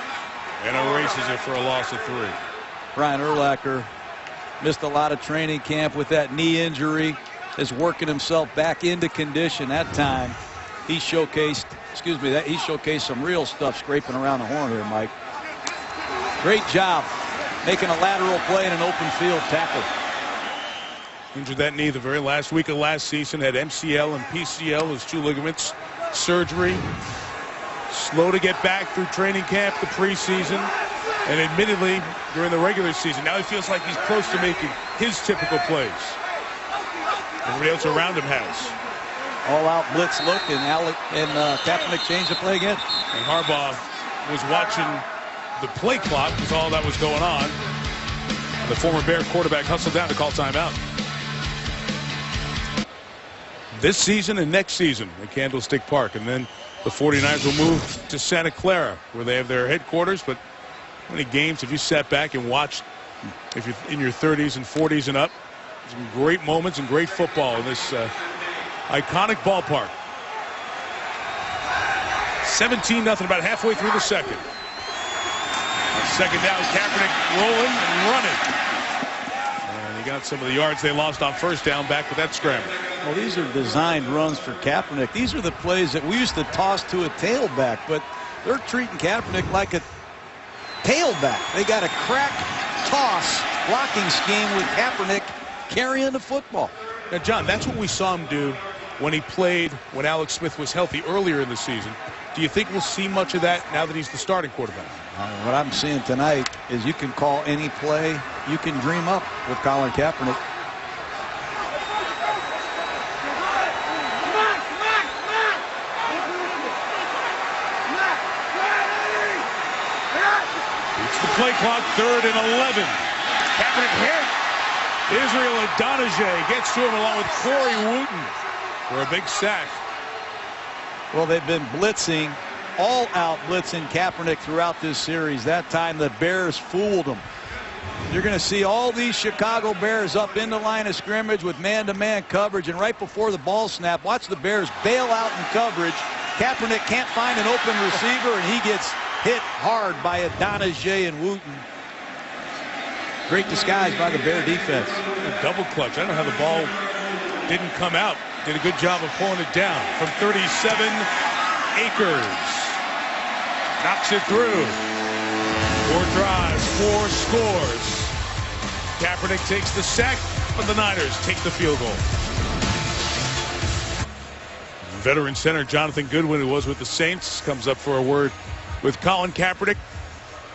Speaker 1: and erases it for a loss of 3.
Speaker 3: Brian Urlacher missed a lot of training camp with that knee injury, is working himself back into condition. That time he showcased, he showcased some real stuff scraping around the horn here, Mike. Great job making a lateral play in an open field tackle.
Speaker 1: Injured that knee the very last week of last season, had MCL and PCL, those 2 ligaments, surgery. Slow to get back through training camp, the preseason, and admittedly during the regular season. Now he feels like he's close to making his typical plays. Everybody else around him has.
Speaker 3: All-out blitz look, and Kaepernick changed the play again.
Speaker 1: And Harbaugh was watching the play clock because all that was going on. The former Bear quarterback hustled down to call timeout. This season and next season at Candlestick Park, and then the 49ers will move to Santa Clara, where they have their headquarters. But how many games have you sat back and watched, if you're in your 30s and 40s and up? Some great moments and great football in this Iconic ballpark. 17-0, about halfway through the second. Second down, Kaepernick rolling and running. And he got some of the yards they lost on first down back with that scramble.
Speaker 3: Well, these are designed runs for Kaepernick. These are the plays that we used to toss to a tailback, but they're treating Kaepernick like a tailback. They got a crack toss blocking scheme with Kaepernick carrying the football.
Speaker 1: Now, John, that's what we saw him do when he played when Alex Smith was healthy earlier in the season. Do you think we'll see much of that now that he's the starting quarterback?
Speaker 3: What I'm seeing tonight is you can call any play you can dream up with Colin Kaepernick.
Speaker 1: It's the play clock, 3rd and 11. Kaepernick hit. Israel Adonijah gets to him along with Corey Wooten for a big sack.
Speaker 3: Well, they've been blitzing, all-out blitzing Kaepernick throughout this series. That time the Bears fooled him. You're going to see all these Chicago Bears up in the line of scrimmage with man-to-man coverage, and right before the ball snap, watch the Bears bail out in coverage. Kaepernick can't find an open receiver, and he gets hit hard by Adonijah and Wooten. Great disguise by the Bear defense.
Speaker 1: A double clutch. I don't know how the ball didn't come out. Did a good job of pulling it down from 37. Akers knocks it through. 4 drives, 4 scores. Kaepernick takes the sack, but the Niners take the field goal. Veteran center Jonathan Goodwin, who was with the Saints, comes up for a word with Colin Kaepernick.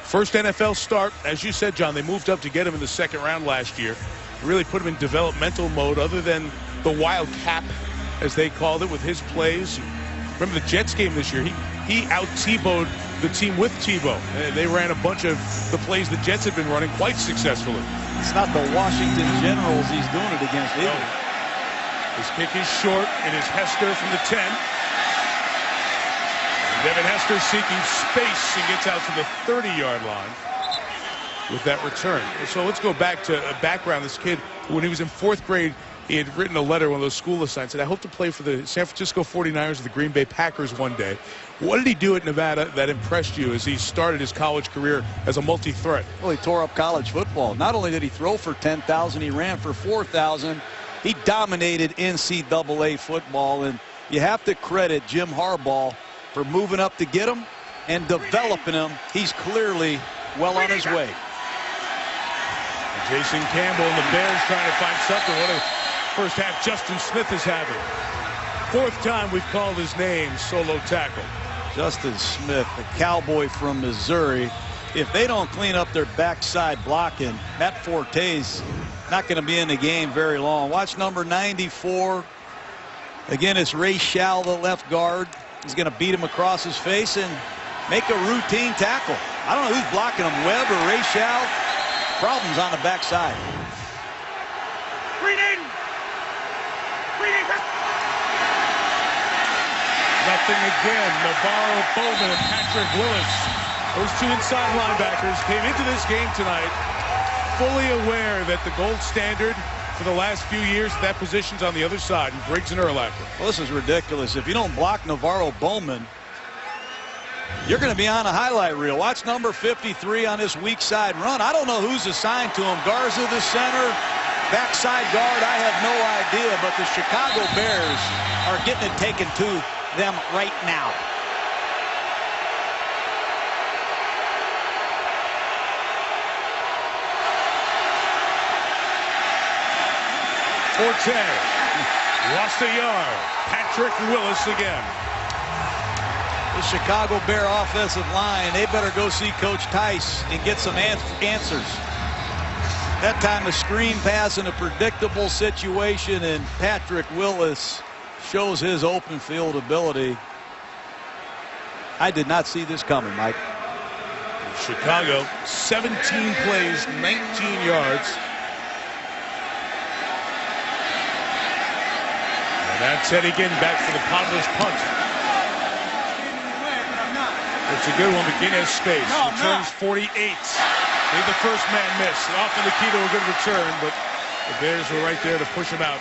Speaker 1: First NFL start. As you said, John, they moved up to get him in the second round last year. Really put him in developmental mode other than the wild cap, as they called it, with his plays. Remember the Jets game this year? He out-Tebowed the team with Tebow. They ran a bunch of the plays the Jets had been running quite successfully.
Speaker 3: It's not the Washington Generals he's doing it against either.
Speaker 1: No. His kick is short, and is Hester from the 10. Devin Hester seeking space and gets out to the 30-yard line with that return. So let's go back to a background. This kid, when he was in 4th grade, he had written a letter, one of those school assignments, said, I hope to play for the San Francisco 49ers or the Green Bay Packers one day. What did he do at Nevada that impressed you as he started his college career as a multi-threat?
Speaker 3: Well, he tore up college football. Not only did he throw for 10,000, he ran for 4,000. He dominated NCAA football, and you have to credit Jim Harbaugh for moving up to get him and developing him. He's clearly well on his way.
Speaker 1: Jason Campbell and the Bears trying to find something. What a first half Justin Smith is having. 4th time we've called his name, solo tackle.
Speaker 3: Justin Smith, the Cowboy from Missouri. If they don't clean up their backside blocking, Matt Forte's not going to be in the game very long. Watch number 94. Again, it's Ray Schall, the left guard. He's going to beat him across his face and make a routine tackle. I don't know who's blocking him, Webb or Ray Schall. Problems on the backside.
Speaker 1: Nothing again. NaVorro Bowman and Patrick Willis. Those 2 inside linebackers came into this game tonight fully aware that the gold standard for the last few years, that position's on the other side, and Briggs and Urlacher.
Speaker 3: Well, this is ridiculous. If you don't block NaVorro Bowman, you're going to be on a highlight reel. Watch number 53 on this weak side run. I don't know who's assigned to him. Garza, the center, backside guard, I have no idea, but the Chicago Bears are getting it taken to them right now.
Speaker 1: Forte lost a yard. Patrick Willis again.
Speaker 3: The Chicago Bear offensive line, they better go see Coach Tice and get some answers. That time a screen pass in a predictable situation, and Patrick Willis shows his open field ability. I did not see this coming, Mike.
Speaker 1: Chicago, 17 plays, 19 yards. And that's Eddie getting back for the Padres punt. It's a good one. McGinn has space. Returns 48. Made the first man miss. Often the key to a good return, but the Bears were right there to push him out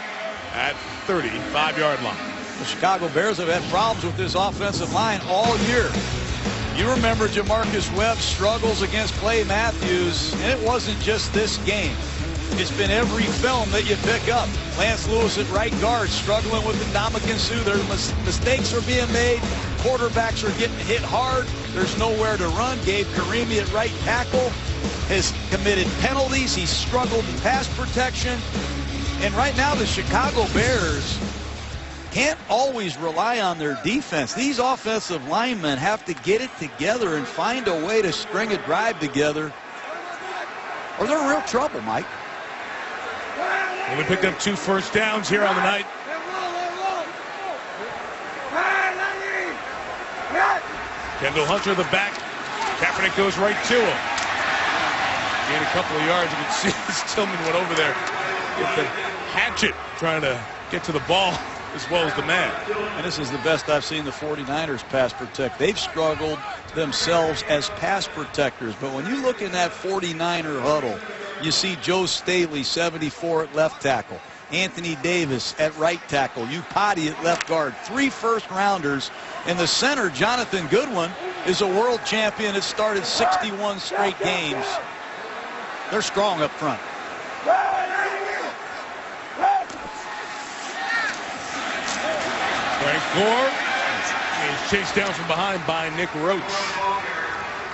Speaker 1: at 35-yard line.
Speaker 3: The Chicago Bears have had problems with this offensive line all year. You remember Jamarcus Webb's struggles against Clay Matthews, and it wasn't just this game. It's been every film that you pick up. Lance Lewis at right guard struggling with Ndamukong Suh. Their mistakes are being made. Quarterbacks are getting hit hard. There's nowhere to run. Gabe Karimi at right tackle has committed penalties. He's struggled in pass protection. And right now the Chicago Bears can't always rely on their defense. These offensive linemen have to get it together and find a way to string a drive together, or they're in real trouble, Mike.
Speaker 1: Well, we picked up 2 first downs here on the night. Kendall Hunter, the back. Kaepernick goes right to him. Gained a couple of yards. You can see Tillman went over there with the hatchet trying to get to the ball as well as the man.
Speaker 3: And this is the best I've seen the 49ers pass protect. They've struggled themselves as pass protectors. But when you look in that 49er huddle, you see Joe Staley, 74, at left tackle. Anthony Davis at right tackle. Upati at left guard. 3 first-rounders. In the center, Jonathan Goodwin is a world champion. Has started 61 straight games. They're strong up front.
Speaker 1: Frank Gore is chased down from behind by Nick Roach.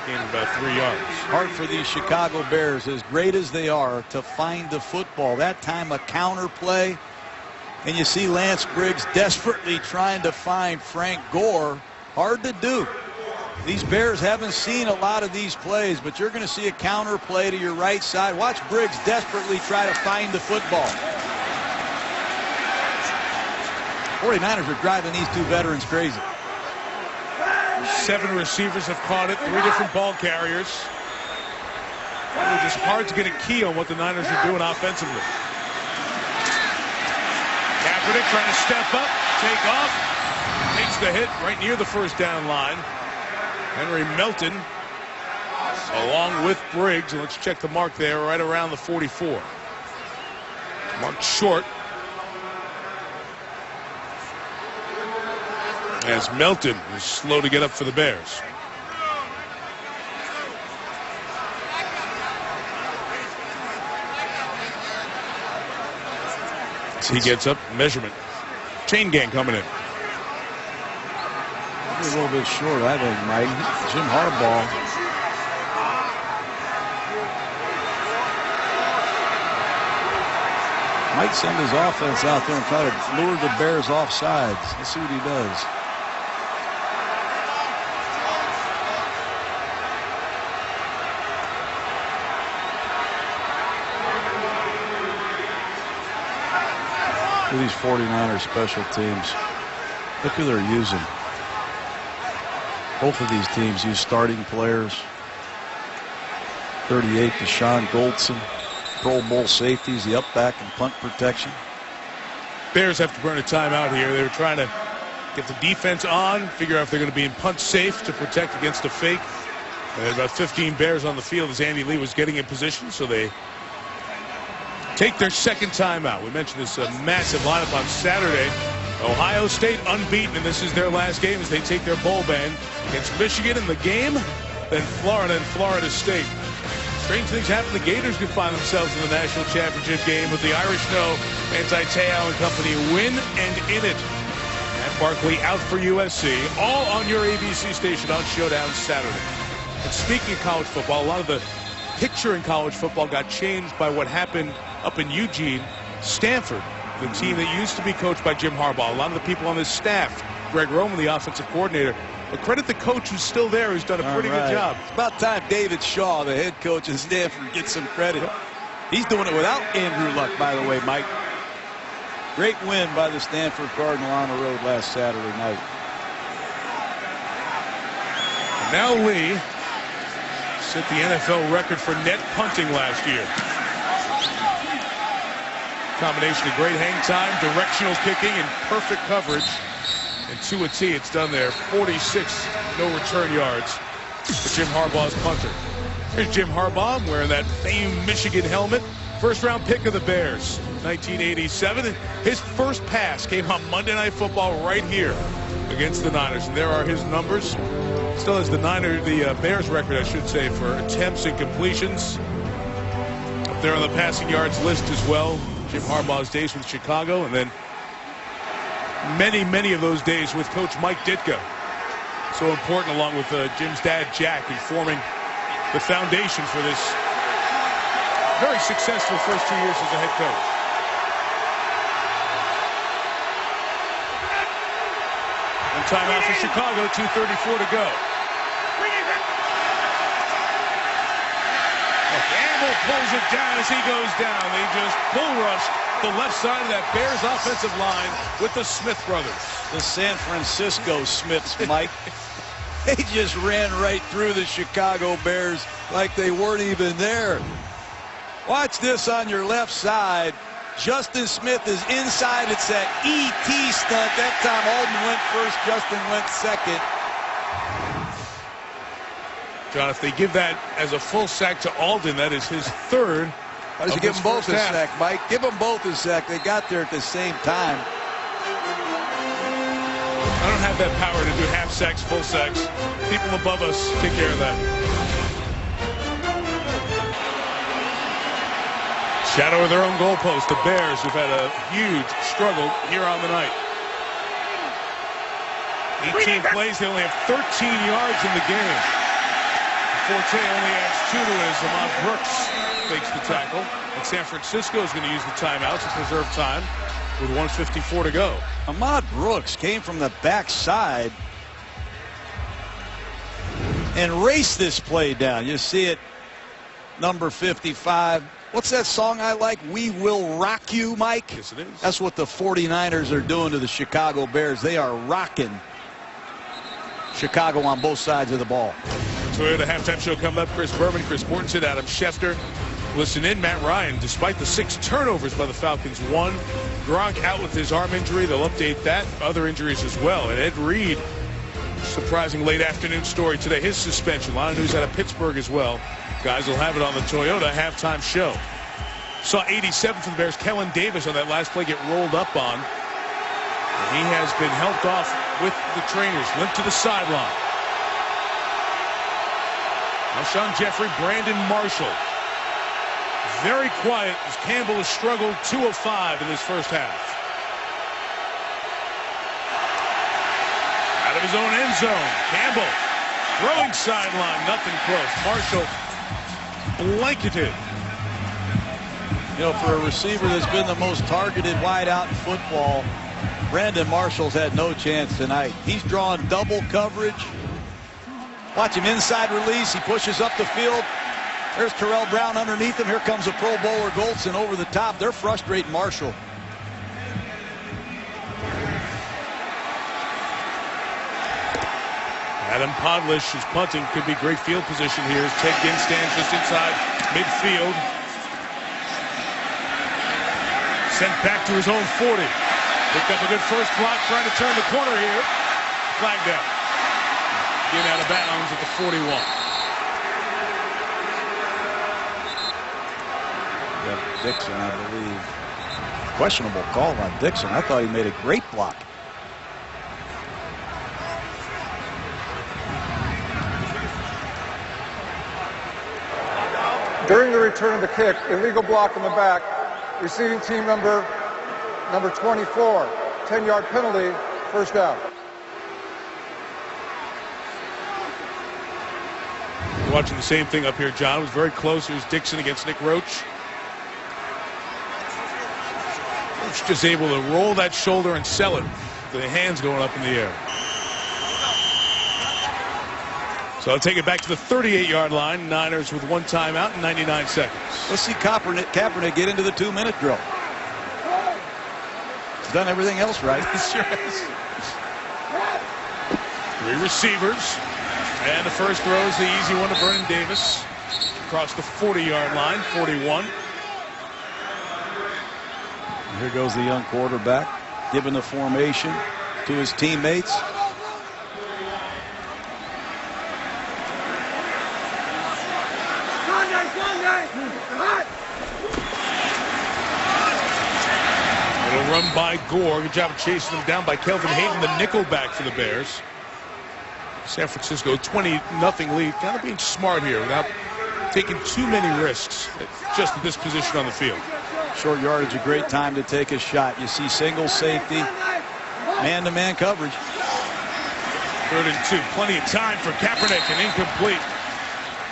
Speaker 1: Gained about 3 yards.
Speaker 3: Hard for these Chicago Bears, as great as they are, to find the football. That time a counter play, and you see Lance Briggs desperately trying to find Frank Gore. Hard to do. These Bears haven't seen a lot of these plays, but you're going to see a counter play to your right side. Watch Briggs desperately try to find the football. 49ers are driving these 2 veterans crazy.
Speaker 1: 7 receivers have caught it, 3 different ball carriers. It's just hard to get a key on what the Niners are doing offensively. Kaepernick trying to step up, take off, takes the hit right near the first down line. Henry Melton along with Briggs, and let's check the mark there, right around the 44. Marked short. As Melton is slow to get up for the Bears. So he gets up, measurement. Chain gang coming in.
Speaker 3: A little bit short, I think, Mike. Jim Harbaugh. Might send his offense out there and try to lure the Bears off sides. Let's see what he does. These 49ers special teams, look who they're using. Both of these teams use starting players. 38, Deshaun Goldson, Pro Bowl safeties, the up back and punt protection.
Speaker 1: Bears have to burn a timeout here. They were trying to get the defense on, figure out if they're going to be in punt safe to protect against a fake. They had about 15 Bears on the field as Andy Lee was getting in position, so they take their second timeout. We mentioned this massive lineup on Saturday. Ohio State unbeaten, and this is their last game as they take their bowl ban against Michigan in the game, then Florida and Florida State. Strange things happen. The Gators could find themselves in the national championship game, but the Irish know Anti-Te'o and company win and in it. Matt Barkley out for USC, all on your ABC station on Showdown Saturday. And speaking of college football, a lot of the picture in college football got changed by what happened up in Eugene. Stanford, the team that used to be coached by Jim Harbaugh. A lot of the people on his staff, Greg Roman, the offensive coordinator. But credit the coach who's still there, who's done a pretty good job.
Speaker 3: It's about time David Shaw, the head coach at Stanford, gets some credit. He's doing it without Andrew Luck, by the way, Mike. Great win by the Stanford Cardinal on the road last Saturday night.
Speaker 1: And now Lee set the NFL record for net punting last year. Combination of great hang time, directional kicking, and perfect coverage. And to a T, it's done there. 46 no return yards for Jim Harbaugh's punter. Here's Jim Harbaugh wearing that famed Michigan helmet. First-round pick of the Bears, 1987. His first pass came on Monday Night Football right here against the Niners. And there are his numbers. Still has the Bears record, I should say, for attempts and completions. Up there on the passing yards list as well. Jim Harbaugh's days with Chicago, and then many of those days with Coach Mike Ditka. So important, along with Jim's dad, Jack, in forming the foundation for this very successful first 2 years as a head coach. And timeout for Chicago, 2:34 to go. Campbell pulls it down as he goes down. They just bull rushed the left side of that Bears offensive line with the Smith brothers.
Speaker 3: The San Francisco Smiths, Mike. They just ran right through the Chicago Bears like they weren't even there. Watch this on your left side. Justin Smith is inside. It's that E.T. stunt. That time Alden went first, Justin went second.
Speaker 1: John, if they give that as a full sack to Alden, that is his third.
Speaker 3: Why does he give them both a sack, Mike? Give them both a sack. They got there at the same time.
Speaker 1: I don't have that power to do half sacks, full sacks. People above us take care of that. Shadow of their own goalpost. The Bears, who've had a huge struggle here on the night. 18 plays. They only have 13 yards in the game. Forte only adds 2 to his. Ahmad Brooks makes the tackle. And San Francisco is going to use the timeouts to preserve time with 1:54 to go.
Speaker 3: Ahmad Brooks came from the backside and raced this play down. You see it, number 55. What's that song I like? We Will Rock You, Mike?
Speaker 1: Yes, it is.
Speaker 3: That's what the 49ers are doing to the Chicago Bears. They are rocking Chicago on both sides of the ball.
Speaker 1: Toyota halftime show coming up. Chris Berman, Chris Mortensen, Adam Schefter. Listen in. Matt Ryan, despite the 6 turnovers by the Falcons, 1. Gronk out with his arm injury. They'll update that. Other injuries as well. And Ed Reed, surprising late afternoon story today. His suspension. A lot of news out of Pittsburgh as well. Guys will have it on the Toyota halftime show. Saw 87 for the Bears. Kellen Davis on that last play get rolled up on. And he has been helped off with the trainers. Limped to the sideline. Alshon Jeffrey, Brandon Marshall. Very quiet as Campbell has struggled. 2 of 5 in this first half. Out of his own end zone. Campbell throwing sideline. Nothing close. Marshall blanketed.
Speaker 3: You know, for a receiver that's been the most targeted wideout in football, Brandon Marshall's had no chance tonight. He's drawing double coverage. Watch him inside release. He pushes up the field. There's Terrell Brown underneath him. Here comes a Pro Bowler, Goldson, over the top. They're frustrating Marshall.
Speaker 1: Adam Podlish is punting. Could be great field position here as Ted Ginn stands just inside midfield. Sent back to his own 40. Picked up a good first block, trying to turn the corner here. Flag down. Ginn out of bounds at the 41.
Speaker 3: Dixon, I believe. Questionable call on Dixon. I thought he made a great block.
Speaker 4: During the return of the kick, illegal block in the back, receiving team number 24, 10-yard penalty, first down.
Speaker 1: We're watching the same thing up here, John. It was very close. Here's Dixon against Nick Roach. Roach just able to roll that shoulder and sell it. The hands going up in the air. So I'll take it back to the 38-yard line. Niners with 1 timeout and 99 seconds.
Speaker 3: Let's see Kaepernick get into the 2-minute drill. He's done everything else right.
Speaker 1: He sure has. 3 receivers. And the first throw is the easy one to Vernon Davis. Across the 40-yard line, 41.
Speaker 3: And here goes the young quarterback, giving the formation to his teammates.
Speaker 1: run by Gore. Good job of chasing him down by Kelvin Hayden, the nickel back for the Bears. San Francisco 20-0 lead. Kind of being smart here without taking too many risks just at this position on the field.
Speaker 3: Short yardage, a great time to take a shot. You see single safety, man-to-man coverage.
Speaker 1: 3rd and 2. Plenty of time for Kaepernick, and incomplete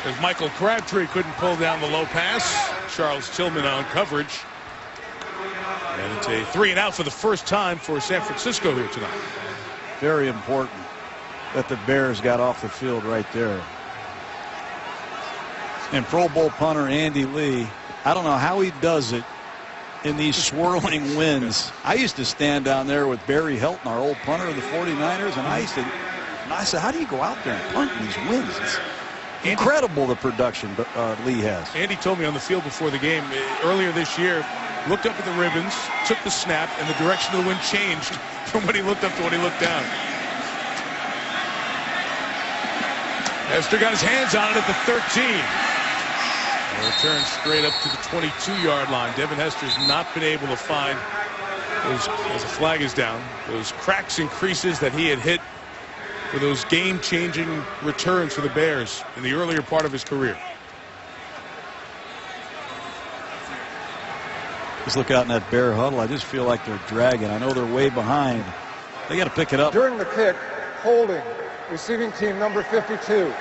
Speaker 1: as Michael Crabtree couldn't pull down the low pass. Charles Tillman on coverage. And it's a 3 and out for the first time for San Francisco here tonight.
Speaker 3: Very important that the Bears got off the field right there. And Pro Bowl punter Andy Lee, I don't know how he does it in these swirling winds. I used to stand down there with Barry Helton, our old punter of the 49ers, and I said, how do you go out there and punt in these winds? It's incredible the production Lee has.
Speaker 1: Andy told me on the field before the game earlier this year, looked up at the ribbons, took the snap, and the direction of the wind changed from when he looked up to when he looked down. Hester got his hands on it at the 13. A return straight up to the 22-yard line. Devin Hester's not been able to find those, as a flag is down, those cracks and creases that he had hit for those game-changing returns for the Bears in the earlier part of his career.
Speaker 3: Just look out in that Bear huddle. I just feel like they're dragging. I know they're way behind. They got to pick it up.
Speaker 4: During the kick, holding, receiving team number 52.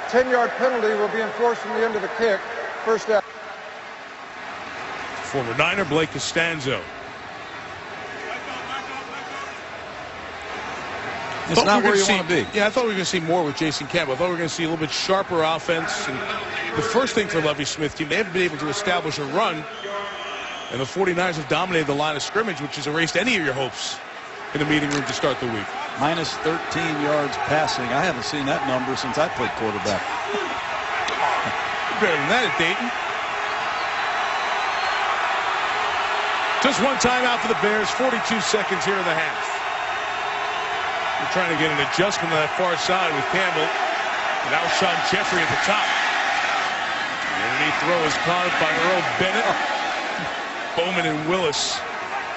Speaker 4: 10-yard penalty will be enforced from the end of the kick. First down.
Speaker 1: Former Niner Blake Costanzo.
Speaker 3: It's not where you want to be.
Speaker 1: Yeah, I thought we were going to see more with Jason Campbell. I thought we were going to see a little bit sharper offense. And the first thing for Lovie Smith team, they haven't been able to establish a run. And the 49ers have dominated the line of scrimmage, which has erased any of your hopes in the meeting room to start the week.
Speaker 3: Minus 13 yards passing. I haven't seen that number since I played quarterback.
Speaker 1: Better than that at Dayton. Just one timeout for the Bears. 42 seconds here in the half. We're trying to get an adjustment on that far side with Campbell. And Alshon Jeffrey at the top. The underneath throw is caught by Earl Bennett. Bowman and Willis.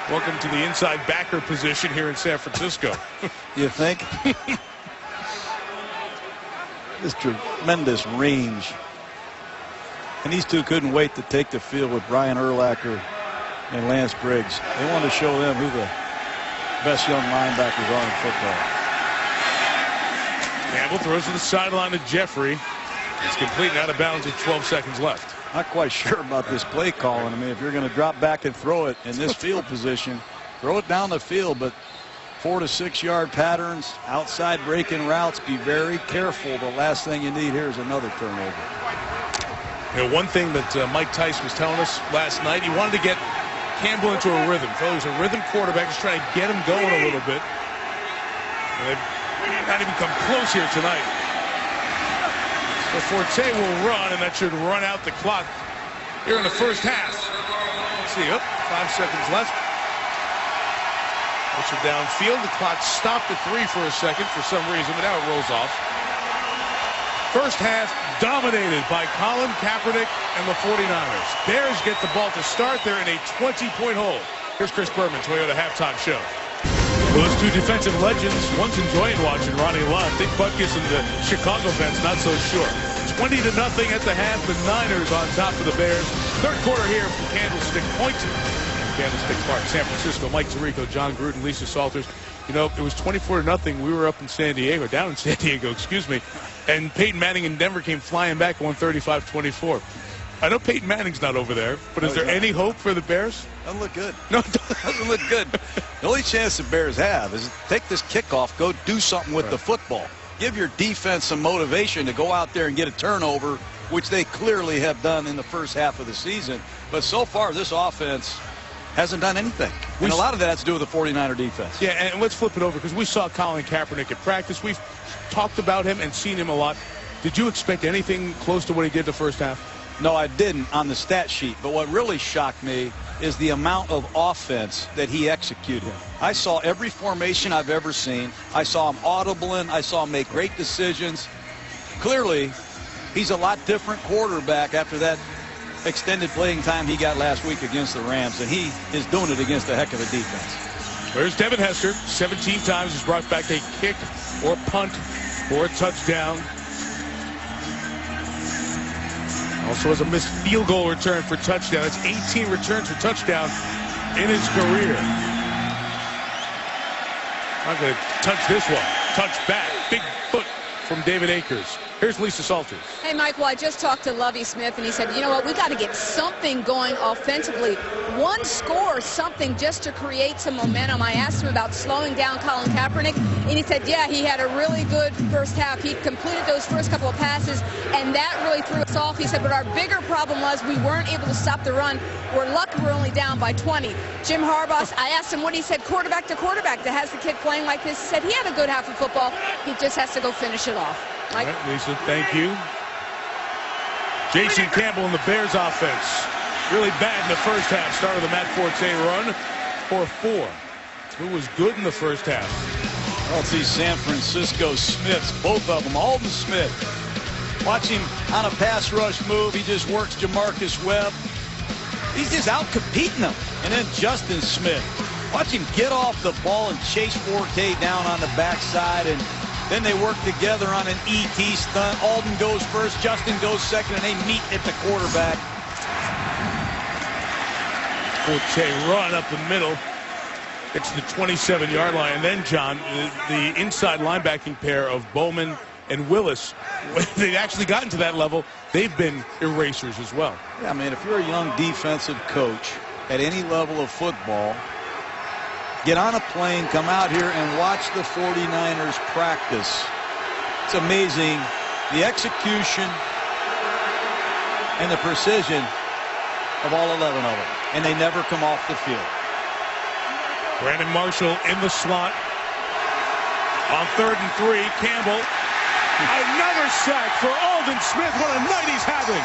Speaker 1: Welcome to the inside backer position here in San Francisco.
Speaker 3: You think? This tremendous range. And these two couldn't wait to take the field with Brian Urlacher and Lance Briggs. They wanted to show them who the best young linebackers are in football.
Speaker 1: Campbell throws to the sideline to Jeffrey. It's complete and out of bounds with 12 seconds left.
Speaker 3: Not quite sure about this play calling. I mean, if you're going to drop back and throw it in this field position, throw it down the field, but 4 to 6 yard patterns, outside breaking routes, be very careful. The last thing you need here is another turnover.
Speaker 1: You know, one thing that Mike Tice was telling us last night, he wanted to get Campbell into a rhythm. So he's a rhythm quarterback, just trying to get him going a little bit. And they've not even come close here tonight. So Forte will run, and that should run out the clock here in the first half. Let's see, 5 seconds left. Puts it downfield. The clock stopped at 3 for a second for some reason, but now it rolls off. First half dominated by Colin Kaepernick and the 49ers. Bears get the ball to start. They're in a 20-point hole. Here's Chris Berman, Toyota Halftime Show. Those two defensive legends, one's enjoying watching Ronnie Lott. Dick Butkus and the Chicago fans not so sure. 20-0 at the half. The Niners on top of the Bears. Third quarter here from Candlestick Point. Candlestick Park, San Francisco. Mike Tirico, John Gruden, Lisa Salters. You know, it was 24-0. We were up in San Diego, down in San Diego, excuse me. And Peyton Manning in Denver came flying back, won 35-24. I know Peyton Manning's not over there, but is there any hope for the Bears?
Speaker 3: Doesn't look good.
Speaker 1: No, it
Speaker 3: doesn't look good. The only chance the Bears have is take this kickoff, go do something with the football. Give your defense some motivation to go out there and get a turnover, which they clearly have done in the first half of the season. But so far, this offense hasn't done anything. And a lot of that has to do with the 49er defense.
Speaker 1: Yeah, and let's flip it over because we saw Colin Kaepernick at practice. We've talked about him and seen him a lot. Did you expect anything close to what he did the first half?
Speaker 3: No, I didn't on the stat sheet. But what really shocked me is the amount of offense that he executed. I saw every formation I've ever seen. I saw him audibling. I saw him make great decisions. Clearly, he's a lot different quarterback after that extended playing time he got last week against the Rams, and he is doing it against a heck of a defense.
Speaker 1: There's Devin Hester. 17 times he's brought back a kick or punt or a touchdown. Also has a missed field goal return for touchdown. That's 18 returns for touchdown in his career. Not going to touch this one. Touch back. Big foot from David Akers. Here's Lisa Salters.
Speaker 2: Hey, Mike, well, I just talked to Lovie Smith, and he said, you know what, we got to get something going offensively. One score, something just to create some momentum. I asked him about slowing down Colin Kaepernick, and he said, yeah, he had a really good first half. He completed those first couple of passes, and that really threw us off. He said, but our bigger problem was we weren't able to stop the run. We're lucky we're only down by 20. Jim Harbaugh, I asked him what he said, quarterback to quarterback, that has the kid playing like this. He said he had a good half of football. He just has to go finish it off. Mike?
Speaker 1: All right, Lisa, thank you. Jason Campbell in the Bears offense. Really bad in the first half. Started the Matt Forte run for 4. Who was good in the first half?
Speaker 3: Well, it's these San Francisco Smiths, both of them. Aldon Smith. Watch him on a pass rush move. He just works Jamarcus Webb. He's just out competing them. And then Justin Smith. Watch him get off the ball and chase Forte down on the backside, and then they work together on an ET stunt. Aldon goes first, Justin goes second, and they meet at the quarterback.
Speaker 1: Forte run up the middle. It's the 27-yard line. And then, John, the inside linebacking pair of Bowman and Willis, they've actually gotten to that level. They've been erasers as well.
Speaker 3: Yeah, man, if you're a young defensive coach at any level of football, get on a plane, come out here and watch the 49ers practice. It's amazing the execution and the precision of all 11 of them. And they never come off the field.
Speaker 1: Brandon Marshall in the slot. On 3rd and 3, Campbell. Another sack for Aldon Smith. What a night he's having.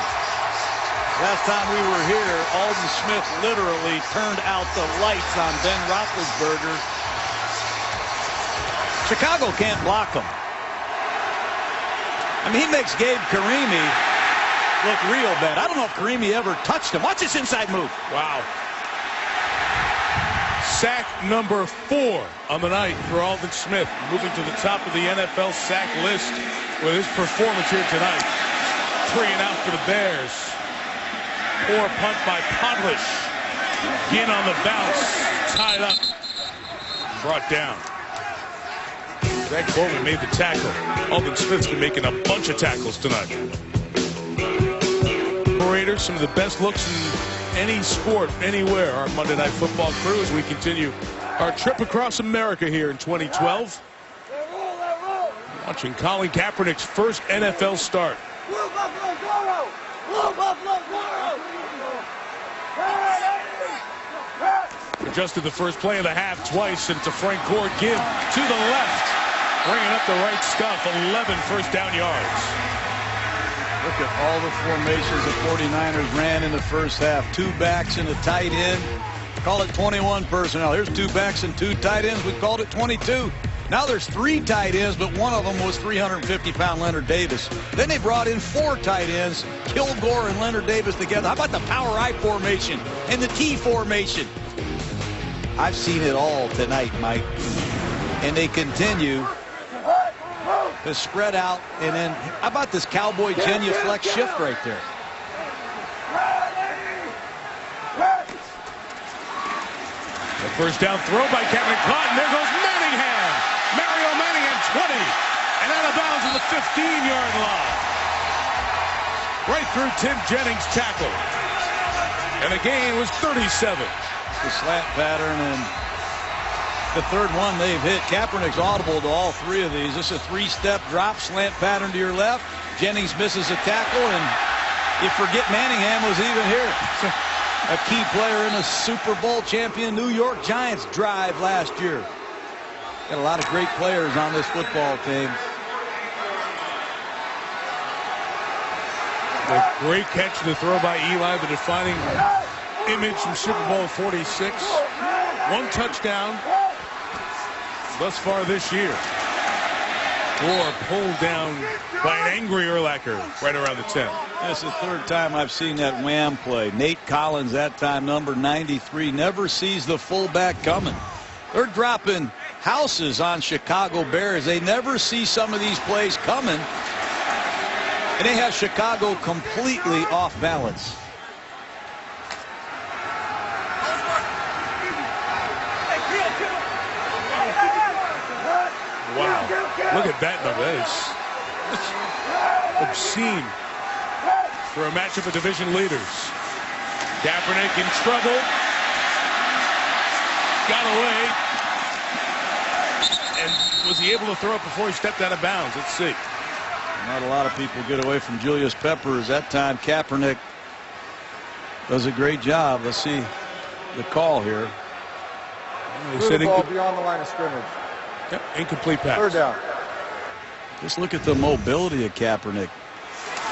Speaker 3: Last time we were here, Aldon Smith literally turned out the lights on Ben Roethlisberger. Chicago can't block him. I mean, he makes Gabe Carimi look real bad. I don't know if Carimi ever touched him. Watch this inside move.
Speaker 1: Wow. Sack number 4 on the night for Aldon Smith, moving to the top of the NFL sack list with his performance here tonight. 3 and out for the Bears. Poor punt by Podlish. Ginn on the bounce. Tied up. Brought down. Zach Bowman made the tackle. Aldon Smith's been making a bunch of tackles tonight. Raiders, some of the best looks in any sport, anywhere. Our Monday Night Football crew as we continue our trip across America here in 2012. Watching Colin Kaepernick's first NFL start. Adjusted the first play of the half twice, and it's a Frank Gore give to the left. Bringing up the right scuff, 11 first down yards.
Speaker 3: Look at all the formations the 49ers ran in the first half. 2 backs and a tight end. Call it 21 personnel. Here's 2 backs and 2 tight ends. We called it 22. Now there's 3 tight ends, but one of them was 350-pound Leonard Davis. Then they brought in 4 tight ends, Kilgore and Leonard Davis together. How about the power I formation and the T formation? I've seen it all tonight, Mike. And they continue to spread out, and then how about this cowboy genuflex shift right there?
Speaker 1: The first down throw by Kaepernick caught, and there goes Manningham. Mario Manningham, 20, and out of bounds at the 15-yard line. Right through Tim Jennings' tackle. And the gain was 37.
Speaker 3: The slant pattern, and the third one they've hit. Kaepernick's audible to all 3 of these. This is a 3-step drop, slant pattern to your left. Jennings misses a tackle, and you forget Manningham was even here. A key player in a Super Bowl champion New York Giants drive last year. Got a lot of great players on this football team.
Speaker 1: A great catch to the throw by Eli, the defining image from Super Bowl 46. 1 touchdown thus far this year. Gore pulled down by an angry Urlacher right around the 10.
Speaker 3: That's the third time I've seen that wham play. Nate Collins, that time number 93, never sees the fullback coming. They're dropping houses on Chicago Bears. They never see some of these plays coming. And they have Chicago completely off balance.
Speaker 1: Wow. Look at that number. That is obscene for a matchup of division leaders. Kaepernick in trouble. Got away. And was he able to throw it before he stepped out of bounds? Let's see.
Speaker 3: Not a lot of people get away from Julius Peppers. That time Kaepernick does a great job. Let's see the call here.
Speaker 4: They said the ball beyond the line of scrimmage.
Speaker 1: Yep, incomplete pass.
Speaker 4: Third down.
Speaker 3: Just look at the mobility of Kaepernick.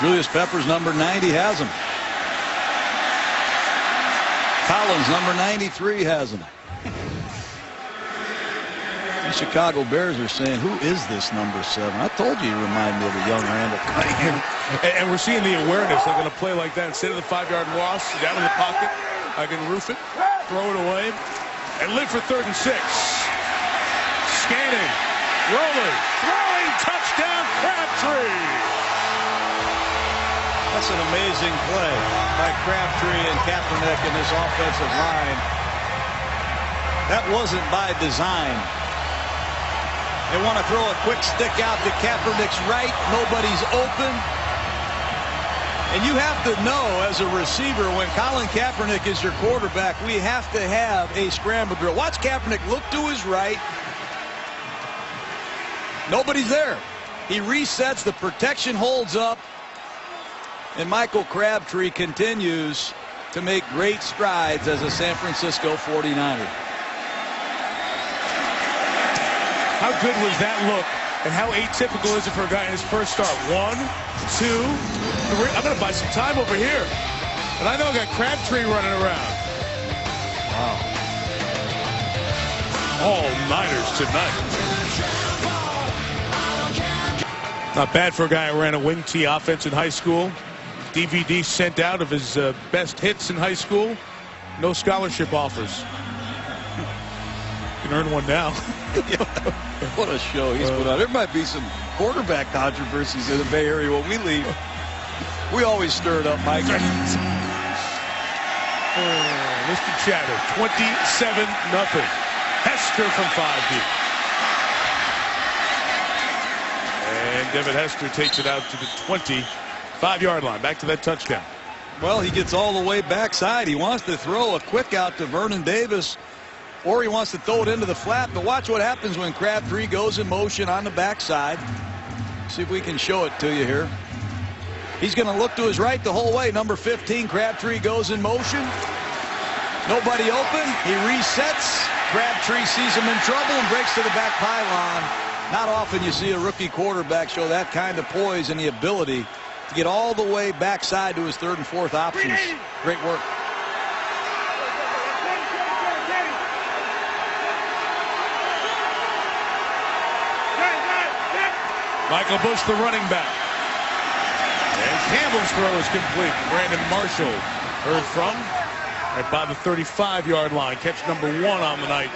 Speaker 3: Julius Peppers, number 90, has him. Collins, number 93, has him. The Chicago Bears are saying, who is this number 7? I told you he reminded me of a young Randall Cunningham.
Speaker 1: And we're seeing the awareness. They're going to play like that. Instead of the 5-yard loss, down in the pocket, I can roof it, throw it away, and live for 3rd and 6. Scanning, rolling, throwing, touchdown, Crabtree.
Speaker 3: That's an amazing play by Crabtree and Kaepernick in this offensive line. That wasn't by design. They want to throw a quick stick out to Kaepernick's right. Nobody's open. And you have to know as a receiver, when Colin Kaepernick is your quarterback, we have to have a scramble drill. Watch Kaepernick look to his right. Nobody's there. He resets. The protection holds up. And Michael Crabtree continues to make great strides as a San Francisco 49er.
Speaker 1: How good was that look? And how atypical is it for a guy in his first start? 1, 2, 3. I'm going to buy some time over here. And I know I got Crabtree running around.
Speaker 3: Wow.
Speaker 1: All Niners tonight. Not bad for a guy who ran a wing T offense in high school. DVD sent out of his best hits in high school. No scholarship offers. You can earn one now.
Speaker 3: What a show he's put on. There might be some quarterback controversies in the Bay Area when we leave. We always stir it up, Mike.
Speaker 1: Mr. Chatter, 27-0. Hester from 5 deep. And Devin Hester takes it out to the 25-yard line. Back to that touchdown.
Speaker 3: Well, he gets all the way backside. He wants to throw a quick out to Vernon Davis, or he wants to throw it into the flat. But watch what happens when Crabtree goes in motion on the backside. See if we can show it to you here. He's going to look to his right the whole way. Number 15, Crabtree goes in motion. Nobody open. He resets. Crabtree sees him in trouble and breaks to the back pylon. Not often you see a rookie quarterback show that kind of poise and the ability to get all the way backside to his 3rd and 4th options. Great work.
Speaker 1: Michael Bush, the running back. And Campbell's throw is complete. Brandon Marshall heard from right by the 35-yard line. Catch number 1 on the night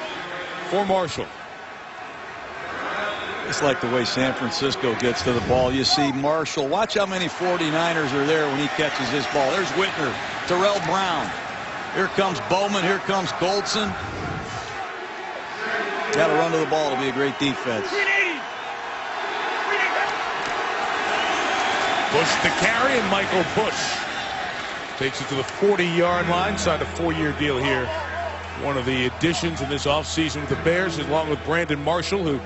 Speaker 1: for Marshall.
Speaker 3: It's like the way San Francisco gets to the ball. You see Marshall. Watch how many 49ers are there when he catches this ball. There's Whitner, Terrell Brown. Here comes Bowman. Here comes Goldson. Got to run to the ball to be a great defense.
Speaker 1: Bush the carry, and Michael Bush takes it to the 40-yard line. Signed a 4-year deal here. One of the additions in this offseason with the Bears, along with Brandon Marshall, who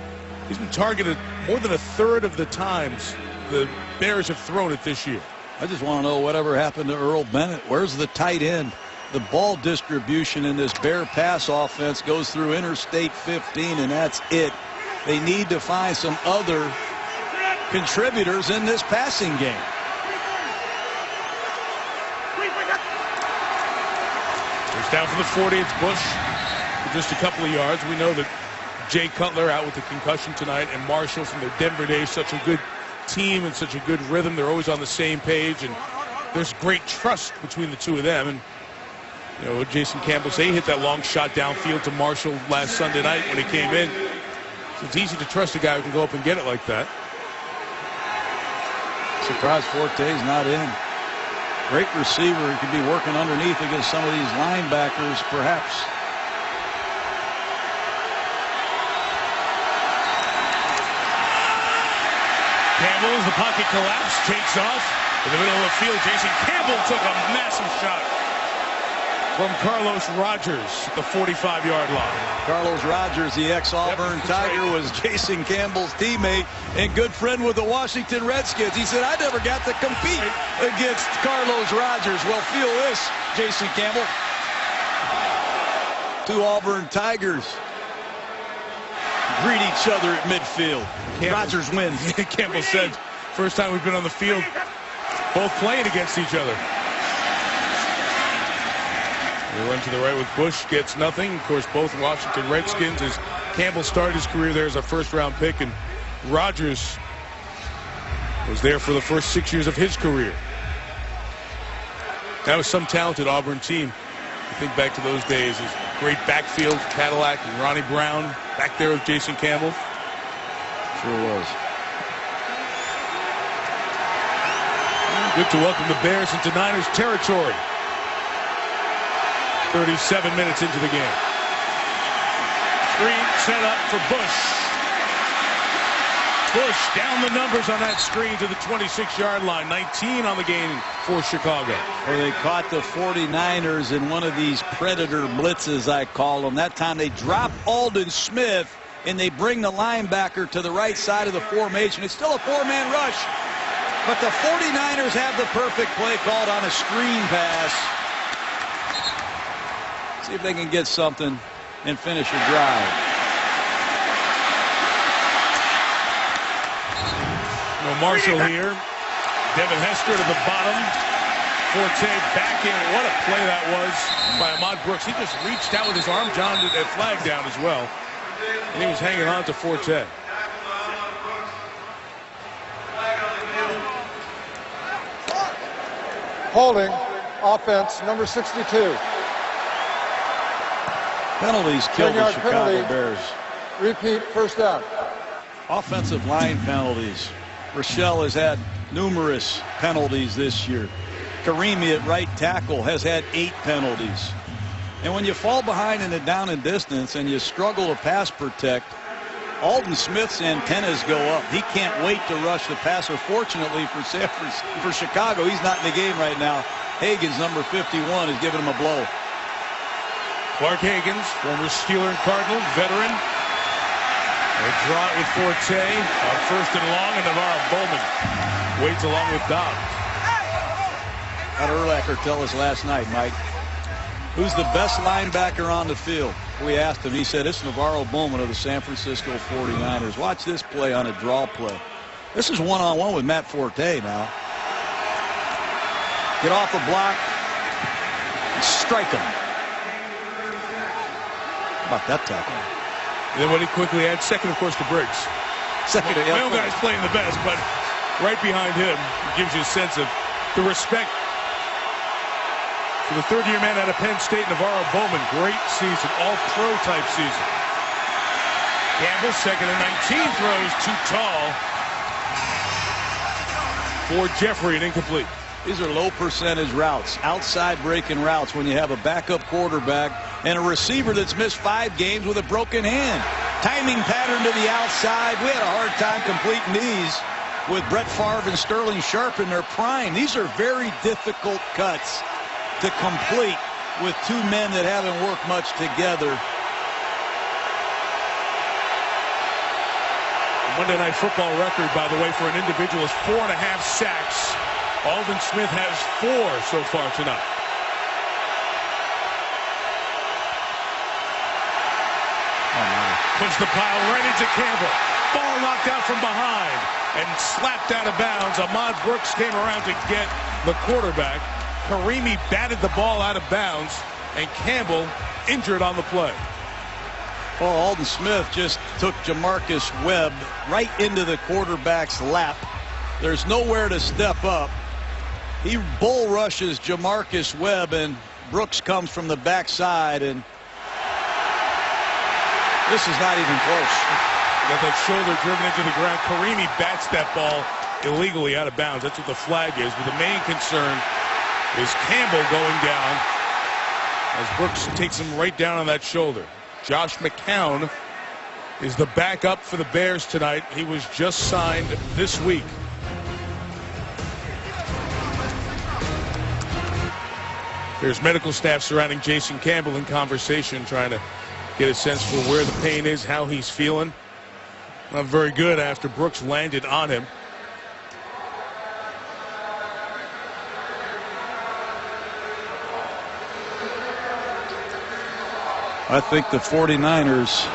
Speaker 1: he's been targeted more than 1/3 of the times the Bears have thrown it this year.
Speaker 3: I just want to know whatever happened to Earl Bennett. Where's the tight end? The ball distribution in this Bear pass offense goes through Interstate 15, and that's it. They need to find some other contributors in this passing game.
Speaker 1: First down from the 40. It's Bush for just a couple of yards. We know that Jay Cutler out with the concussion tonight, and Marshall from their Denver days, such a good team and such a good rhythm. They're always on the same page, and there's great trust between the two of them. And you know what Jason Campbell say, he hit that long shot downfield to Marshall last Sunday night when he came in. So it's easy to trust a guy who can go up and get it like that.
Speaker 3: Surprised Forte's not in. Great receiver. He could be working underneath against some of these linebackers, perhaps.
Speaker 1: Campbell, as the pocket collapsed, takes off. In the middle of the field, Jason Campbell took a massive shot from Carlos Rogers at the 45-yard line.
Speaker 3: Carlos Rogers, the ex-Auburn Tiger, was Jason Campbell's teammate and good friend with the Washington Redskins. He said, I never got to compete against Carlos Rogers. Well, feel this, Jason Campbell. Two Auburn Tigers greet each other at midfield. Rogers wins.
Speaker 1: Campbell said, first time we've been on the field, both playing against each other. They run to the right with Bush, gets nothing. Of course, both Washington Redskins, as Campbell started his career there as a first-round pick, and Rogers was there for the first 6 years of his career. That was some talented Auburn team. I think back to those days. His great backfield, Cadillac and Ronnie Brown, back there with Jason Campbell.
Speaker 3: Sure was.
Speaker 1: Good to welcome the Bears into Niners territory. 37 minutes into the game. Screen set up for Bush. Bush down the numbers on that screen to the 26-yard line. 19 on the game for Chicago.
Speaker 3: Well, they caught the 49ers in one of these predator blitzes, I call them. That time they drop Aldon Smith, and they bring the linebacker to the right side of the formation. It's still a four-man rush, but the 49ers have the perfect play called on a screen pass. See if they can get something and finish a drive.
Speaker 1: No Marshall here. Devin Hester to the bottom. Forte back in. What a play that was by Ahmad Brooks. He just reached out with his arm. John did that flag down as well. And he was hanging on to Forte.
Speaker 4: Holding, offense, number 62.
Speaker 3: Penalties kill the
Speaker 4: 10-yard
Speaker 3: Chicago
Speaker 4: penalty.
Speaker 3: Bears.
Speaker 4: Repeat, first down.
Speaker 3: Offensive line penalties. Rochelle has had numerous penalties this year. Karimi at right tackle has had 8 penalties. And when you fall behind in the down and distance and you struggle to pass protect, Aldon Smith's antennas go up. He can't wait to rush the passer. Fortunately for Chicago, he's not in the game right now. Hagens, number 51, is giving him a blow.
Speaker 1: Clark Hagens, former Steeler and Cardinal, veteran. They draw it with Forte on first and long, and Navarro Bowman waits along with Dobbs.
Speaker 3: Had Urlacher tell us last night, Mike, who's the best linebacker on the field? We asked him. He said, it's Navarro Bowman of the San Francisco 49ers. Watch this play on a draw play. This is one-on-one with Matt Forte now. Get off the block and strike him. How about that tackle?
Speaker 1: And then when he quickly adds second, of course, to Briggs.
Speaker 3: Second to
Speaker 1: My own guy's playing the best, but right behind him gives you a sense of the respect for the third-year man out of Penn State, Navarro Bowman. Great season, all-pro type season. Campbell, second and 19, throws too tall for Jeffrey and incomplete.
Speaker 3: These are low percentage routes, outside breaking routes when you have a backup quarterback and a receiver that's missed 5 games with a broken hand. Timing pattern to the outside. We had a hard time completing these with Brett Favre and Sterling Sharp in their prime. These are very difficult cuts to complete with 2 men that haven't worked much together.
Speaker 1: Monday Night Football record, by the way, for an individual is 4.5 sacks. Aldon Smith has 4 so far tonight. Puts the pile right into Campbell. Ball knocked out from behind and slapped out of bounds. Ahmad Brooks came around to get the quarterback. Karimi batted the ball out of bounds, and Campbell injured on the play.
Speaker 3: Well, Aldon Smith just took Jamarcus Webb right into the quarterback's lap. There's nowhere to step up. He bull rushes Jamarcus Webb, and Brooks comes from the backside, and this is not even close.
Speaker 1: Got that shoulder driven into the ground. Karimi bats that ball illegally out of bounds. That's what the flag is. But the main concern is Campbell going down as Brooks takes him right down on that shoulder. Josh McCown is the backup for the Bears tonight. He was just signed this week. There's medical staff surrounding Jason Campbell in conversation, trying to get a sense for where the pain is, how he's feeling. Not very good after Brooks landed on him.
Speaker 3: I think the 49ers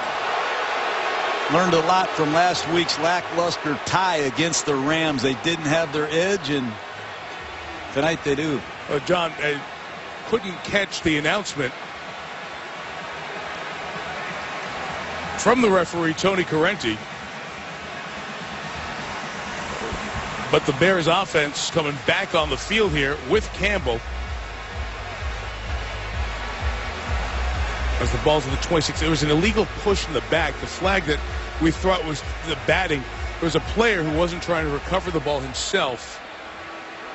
Speaker 3: learned a lot from last week's lackluster tie against the Rams. They didn't have their edge, and tonight they do.
Speaker 1: John, I couldn't catch the announcement from the referee, Tony Correnti. But the Bears offense coming back on the field here with Campbell. As the ball's in the 26. It was an illegal push in the back. The flag that we thought was the batting. There was a player who wasn't trying to recover the ball himself.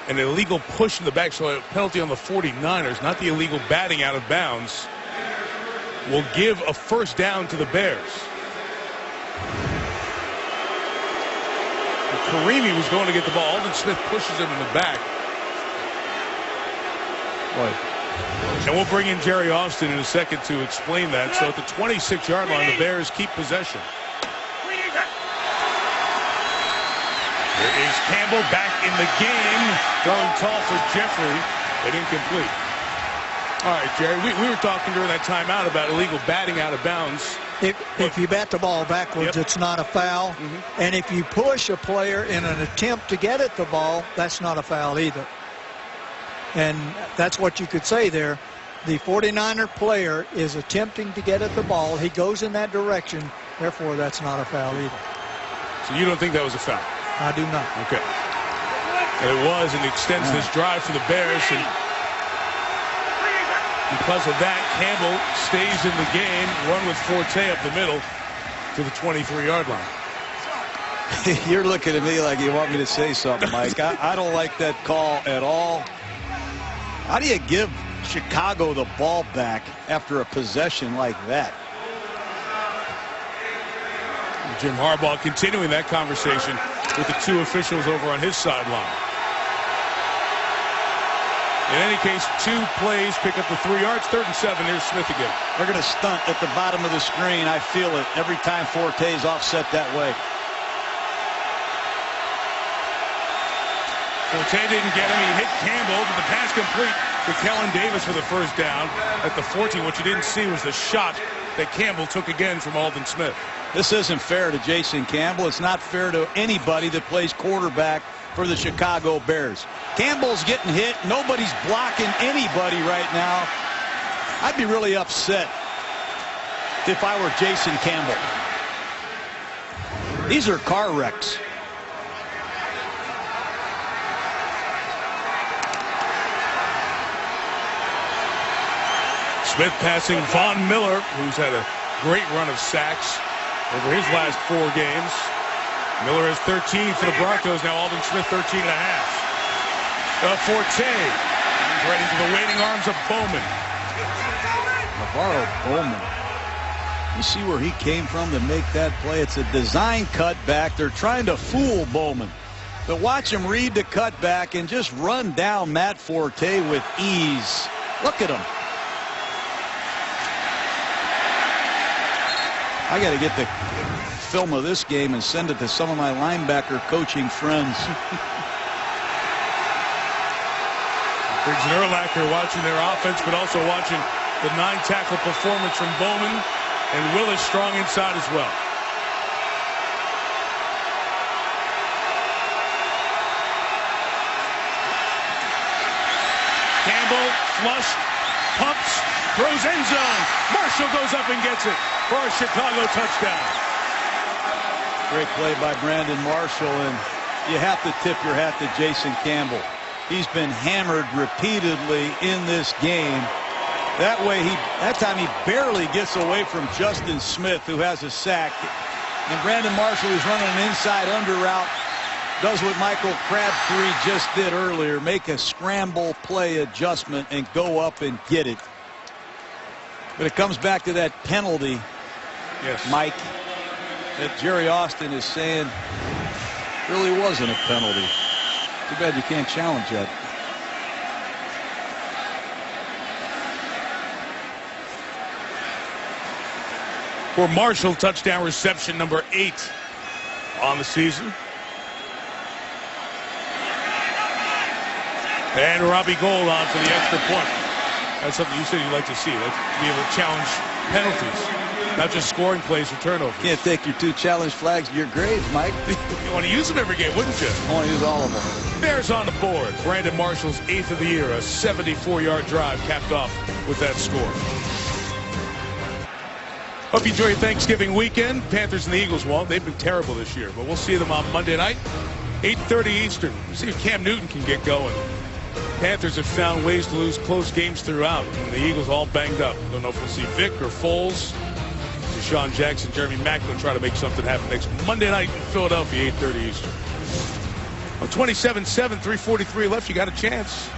Speaker 1: An illegal push in the back. So a penalty on the 49ers, not the illegal batting out of bounds, will give a first down to the Bears. Karimi was going to get the ball. Aldon Smith pushes him in the back. Boy. And we'll bring in Jerry Austin in a second to explain that. So at the 26-yard line, the Bears keep possession. There is Campbell back in the game. Throwing tall for Jeffrey, but incomplete. All right, Jerry, we were talking during that timeout about illegal batting out of bounds.
Speaker 6: If you bat the ball backwards, it's not a foul. And if you push a player in an attempt to get at the ball, that's not a foul either. And that's what you could say there. The 49er player is attempting to get at the ball. He goes in that direction. Therefore, that's not a foul either.
Speaker 1: So you don't think that was a foul?
Speaker 6: I do not.
Speaker 1: Okay. And it was, and extends this drive for the Bears. And because of that, Campbell stays in the game. Run with Forte up the middle to the 23-yard line.
Speaker 3: You're looking at me like you want me to say something, Mike. I don't like that call at all. How do you give Chicago the ball back after a possession like that?
Speaker 1: Jim Harbaugh continuing that conversation with the two officials over on his sideline. In any case, 2 plays, pick up the 3 yards, 3rd and 7. Here's Smith again.
Speaker 3: They're going to stunt at the bottom of the screen. I feel it every time Forte's offset that way.
Speaker 1: Forte didn't get him. He hit Campbell, but the pass complete to Kellen Davis for the first down at the 14. What you didn't see was the shot that Campbell took again from Aldon Smith.
Speaker 3: This isn't fair to Jason Campbell. It's not fair to anybody that plays quarterback for the Chicago Bears. Campbell's getting hit. Nobody's blocking anybody right now. I'd be really upset if I were Jason Campbell. These are car wrecks.
Speaker 1: Smith passing Von Miller, who's had a great run of sacks over his last 4 games. Miller has 13 for the Broncos. Now Aldon Smith 13 and a half. Forte right into the waiting arms of Bowman.
Speaker 3: Navarro Bowman. You see where he came from to make that play. It's a design cutback. They're trying to fool Bowman. But watch him read the cutback and just run down Matt Forte with ease. Look at him. I got to get the film of this game and send it to some of my linebacker coaching friends.
Speaker 1: Briggs and Urlacher watching their offense, but also watching the 9-tackle performance from Bowman, and Willis strong inside as well. Campbell flushed, pumps, throws end zone. Marshall goes up and gets it for a Chicago touchdown.
Speaker 3: Great play by Brandon Marshall, and you have to tip your hat to Jason Campbell. He's been hammered repeatedly in this game. That time he barely gets away from Justin Smith, who has a sack. And Brandon Marshall, who's running an inside under route, does what Michael Crabtree just did earlier, make a scramble play adjustment and go up and get it. But it comes back to that penalty,
Speaker 1: yes,
Speaker 3: Mike, that Jerry Austin is saying really wasn't a penalty. Too bad you can't challenge that.
Speaker 1: For Marshall, touchdown reception number 8 on the season. And Robbie Gould on for the extra point. That's something you said you'd like to see. That's be able to challenge penalties, not just scoring plays or turnovers.
Speaker 3: Can't take your 2 challenge flags to your graves, Mike.
Speaker 1: You want to use them every game, wouldn't you?
Speaker 3: I want to use all of them.
Speaker 1: Bears on the board. Brandon Marshall's 8th of the year, a 74-yard drive capped off with that score. Hope you enjoy your Thanksgiving weekend. Panthers and the Eagles won't. They've been terrible this year, but we'll see them on Monday night, 8:30 Eastern. We'll see if Cam Newton can get going. Panthers have found ways to lose close games throughout, and the Eagles all banged up. Don't know if we'll see Vic or Foles. Deshaun Jackson, Jeremy Maclin try to make something happen next Monday night in Philadelphia, 8:30 Eastern. On 27-7, 3:43 left, you got a chance.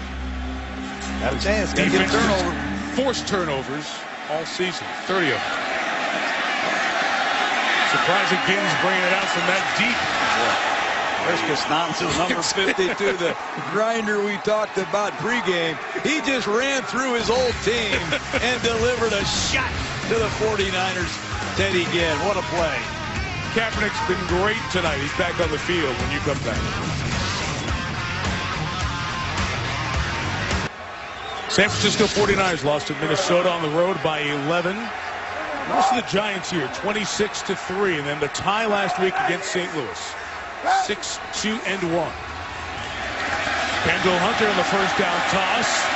Speaker 3: Got a chance. Got to get a turnover.
Speaker 1: Forced turnovers all season, 30 of them. Surprising Kings bringing it out from that deep.
Speaker 3: There's Costanzo, number 52, the grinder we talked about pregame. He just ran through his old team and delivered a shot to the 49ers. Teddy Ginn, what a play.
Speaker 1: Kaepernick's been great tonight. He's back on the field when you come back. San Francisco 49ers lost to Minnesota on the road by 11. Most of the Giants here, 26-3, and then the tie last week against St. Louis, 6-2-1. Kendall Hunter in the first down toss.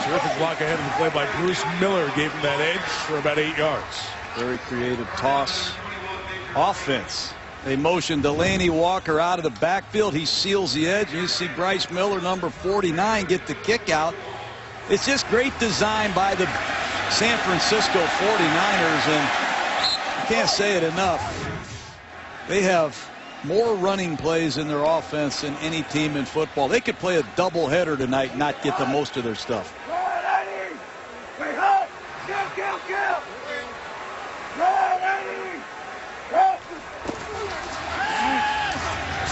Speaker 1: Terrific block ahead of the play by Bruce Miller gave him that edge for about 8 yards.
Speaker 3: Very creative toss offense. They motion Delaney Walker out of the backfield. He seals the edge. You see Bryce Miller, number 49, get the kick out. It's just great design by the San Francisco 49ers, and I can't say it enough. They have more running plays in their offense than any team in football. They could play a doubleheader tonight and not get the most of their stuff.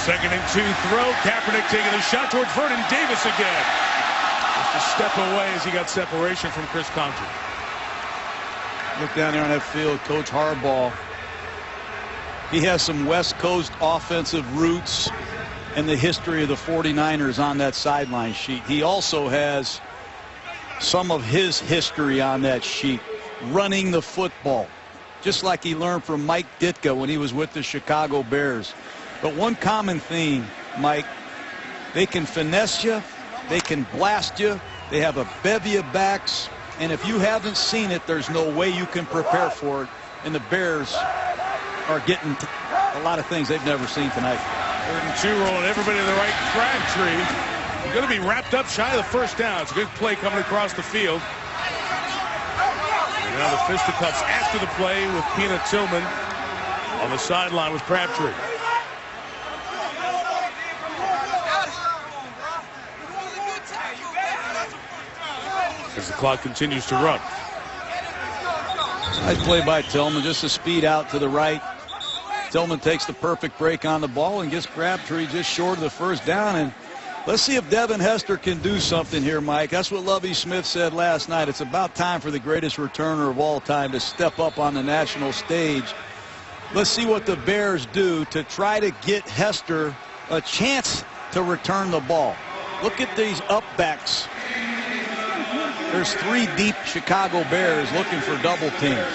Speaker 1: Second and 2 throw. Kaepernick taking a shot towards Vernon Davis again. Just a step away as he got separation from Chris Conte.
Speaker 3: Look down there on that field, Coach Harbaugh. He has some West Coast offensive roots and the history of the 49ers on that sideline sheet. He also has some of his history on that sheet, running the football, just like he learned from Mike Ditka when he was with the Chicago Bears. But one common theme, Mike, they can finesse you, they can blast you, they have a bevy of backs, and if you haven't seen it, there's no way you can prepare for it. And the Bears are getting a lot of things they've never seen tonight.
Speaker 1: 3rd and 2, rolling everybody to the right. Crabtree. He's going to be wrapped up shy of the first down. It's a good play coming across the field. And now the fisticuffs after the play with Peanut Tillman on the sideline with Crabtree. As the clock continues to run.
Speaker 3: Nice play by Tillman, just a speed out to the right. Tillman takes the perfect break on the ball and gets Crabtree just short of the first down. And let's see if Devin Hester can do something here, Mike. That's what Lovie Smith said last night. It's about time for the greatest returner of all time to step up on the national stage. Let's see what the Bears do to try to get Hester a chance to return the ball. Look at these upbacks. There's 3 deep Chicago Bears looking for double teams.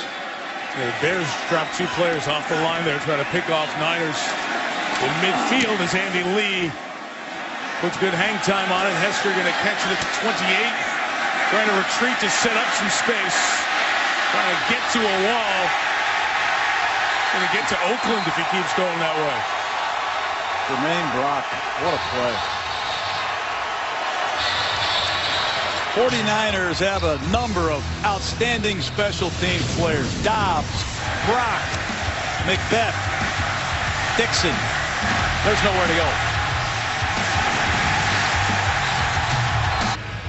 Speaker 1: The Bears dropped 2 players off the line there, trying to pick off Niners in midfield as Andy Lee puts good hang time on it. Hester going to catch it at the 28. Trying to retreat to set up some space. Trying to get to a wall. Going to get to Oakland if he keeps going that way.
Speaker 3: Jermaine Brock, what a play. 49ers have a number of outstanding special teams players. Dobbs, Brock, McBeth, Dixon. There's nowhere to go.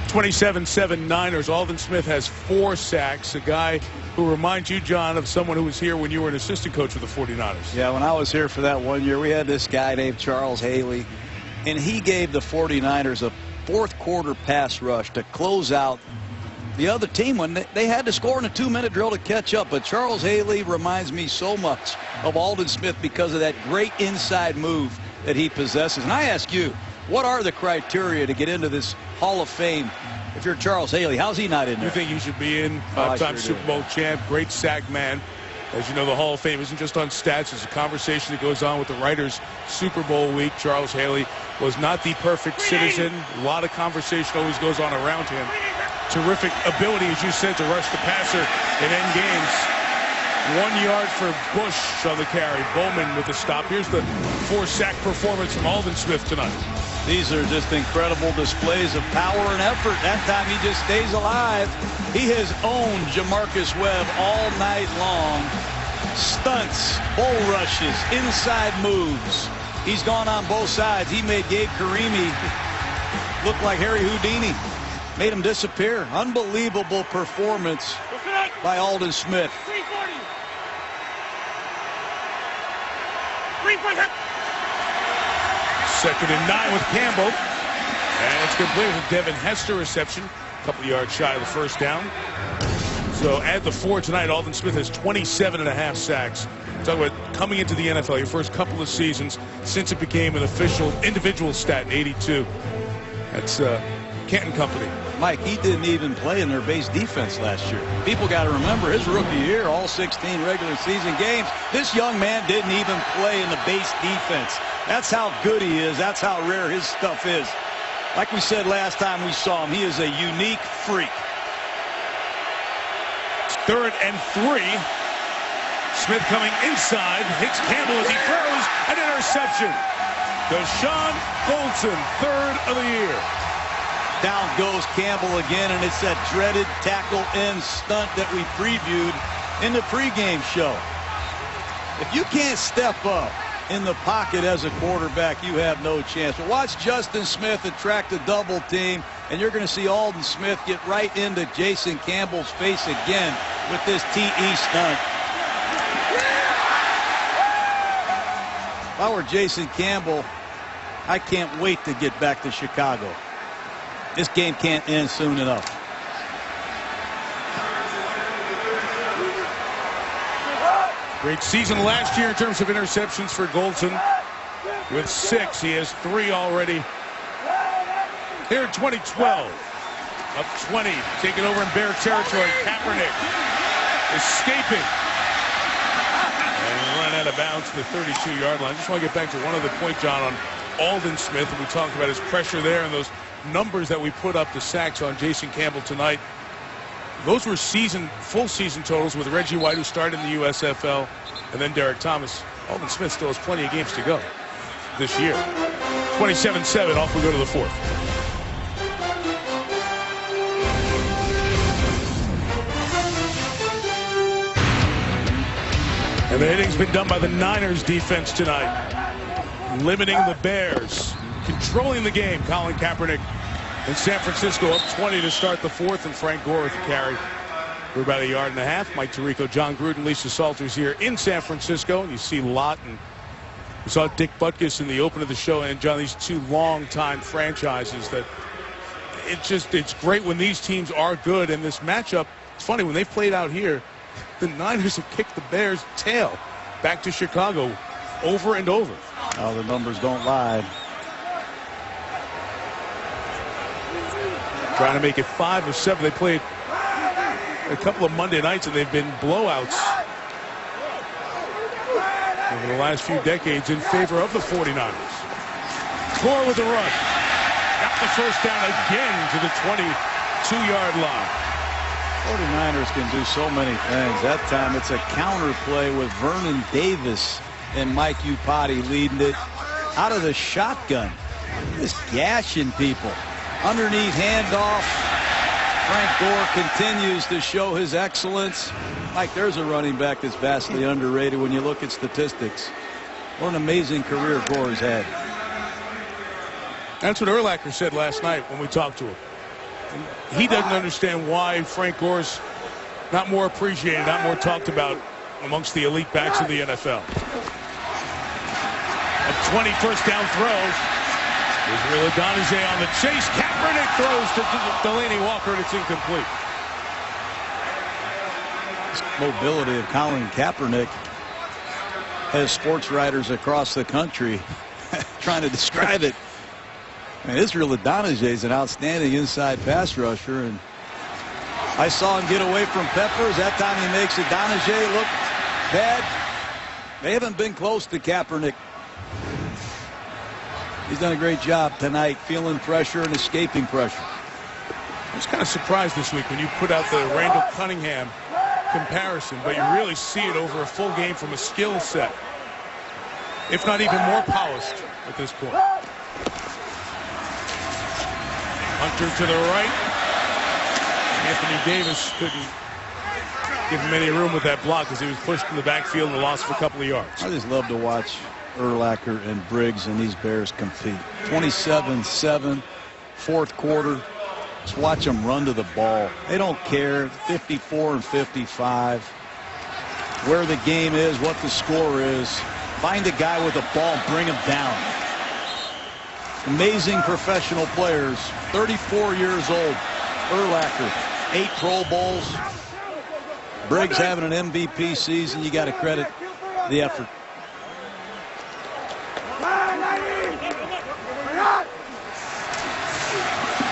Speaker 1: 27-7 Niners. Aldon Smith has 4 sacks. A guy who reminds you, John, of someone who was here when you were an assistant coach of the 49ers.
Speaker 3: Yeah, when I was here for that one year, we had this guy named Charles Haley, and he gave the 49ers a fourth-quarter pass rush to close out the other team when they had to score in a 2-minute drill to catch up. But Charles Haley reminds me so much of Aldon Smith because of that great inside move that he possesses. And I ask you, what are the criteria to get into this Hall of Fame? If you're Charles Haley, how's he not in there?
Speaker 1: You think he should be in? 5-time Super Bowl champ, great sack man. As you know, the Hall of Fame isn't just on stats. It's a conversation that goes on with the writers. Super Bowl week, Charles Haley was not the perfect citizen. A lot of conversation always goes on around him. Terrific ability, as you said, to rush the passer and end games. 1 yard for Bush on the carry. Bowman with the stop. Here's the 4-sack performance from Aldon Smith tonight.
Speaker 3: These are just incredible displays of power and effort. That time he just stays alive. He has owned Jamarcus Webb all night long. Stunts, bull rushes, inside moves. He's gone on both sides. He made Gabe Karimi look like Harry Houdini. Made him disappear. Unbelievable performance by Aldon Smith.
Speaker 1: 2nd and 9 with Campbell. And it's complete with a Devin Hester reception. A couple yards shy of the first down. So add the 4 tonight. Aldon Smith has 27.5 sacks. Talk about coming into the NFL, your first couple of seasons since it became an official individual stat in '82. That's Canton Company.
Speaker 3: Mike, he didn't even play in their base defense last year. People got to remember his rookie year, all 16 regular season games. This young man didn't even play in the base defense. That's how good he is. That's how rare his stuff is. Like we said last time we saw him, he is a unique freak.
Speaker 1: 3rd and 3. Smith coming inside, hits Campbell as he throws an interception. Deshaun Goldson, 3rd of the year.
Speaker 3: Down goes Campbell again, and it's that dreaded tackle end stunt that we previewed in the pregame show. If you can't step up in the pocket as a quarterback, you have no chance. But watch Justin Smith attract a double team, and you're going to see Aldon Smith get right into Jason Campbell's face again with this TE stunt. If I were Jason Campbell, I can't wait to get back to Chicago. This game can't end soon enough.
Speaker 1: Great season last year in terms of interceptions for Goldson. With 6, he has 3 already. Here in 2012. Up 20, taking over in Bear territory. Kaepernick escaping. And run out of bounds to the 32-yard line. I just want to get back to one other point, John, on Aldon Smith. And we talked about his pressure there and those numbers that we put up, the sacks on Jason Campbell tonight. Those were full season totals with Reggie White, who started in the USFL, and then Derek Thomas. Aldon Smith still has plenty of games to go this year. 27-7, off we go to the 4th. And the hitting's been done by the Niners defense tonight, limiting the Bears. Controlling the game, Colin Kaepernick in San Francisco up 20 to start the 4th, and Frank Gore with the carry for about 1.5 yards. Mike Tirico, John Gruden, Lisa Salters here in San Francisco. And you see Lott, and we saw Dick Butkus in the open of the show. And John, these 2 long-time franchises that it's great when these teams are good. And this matchup, it's funny, when they've played out here, the Niners have kicked the Bears' tail back to Chicago over and over.
Speaker 3: Oh, the numbers don't lie.
Speaker 1: Trying to make it 5 of 7. They played a couple of Monday nights, and they've been blowouts over the last few decades in favor of the 49ers. Gore with the run. Got the first down again to the 32-yard line.
Speaker 3: 49ers can do so many things. That time it's a counter play with Vernon Davis and Mike Iupati leading it out of the shotgun. Just gashing people. Underneath handoff. Frank Gore continues to show his excellence. Mike, there's a running back that's vastly underrated when you look at statistics. What an amazing career Gore has had.
Speaker 1: That's what Urlacher said last night when we talked to him. He doesn't understand why Frank Gore's not more appreciated, not more talked about amongst the elite backs of the NFL. A 20 first down throws. Israel Adonijah on the chase. Kaepernick throws to Delaney Walker, and it's incomplete.
Speaker 3: Mobility of Colin Kaepernick has sports writers across the country trying to describe it. And Israel Adonijah is an outstanding inside pass rusher, and I saw him get away from Peppers. That time he makes Adonijah look bad. They haven't been close to Kaepernick. He's done a great job tonight, feeling pressure and escaping pressure.
Speaker 1: I was kind of surprised this week when you put out the Randall Cunningham comparison, but you really see it over a full game from a skill set, if not even more polished at this point. Hunter to the right. Anthony Davis couldn't give him any room with that block because he was pushed in the backfield and lost for a couple of yards.
Speaker 3: I just love to watch Urlacher and Briggs and these Bears compete. 27-7, fourth quarter. Just watch them run to the ball. They don't care. 54 and 55. Where the game is, what the score is. Find a guy with a ball and bring him down. Amazing professional players. 34 years old. Urlacher, 8 Pro Bowls. Briggs having an MVP season. You got to credit the effort.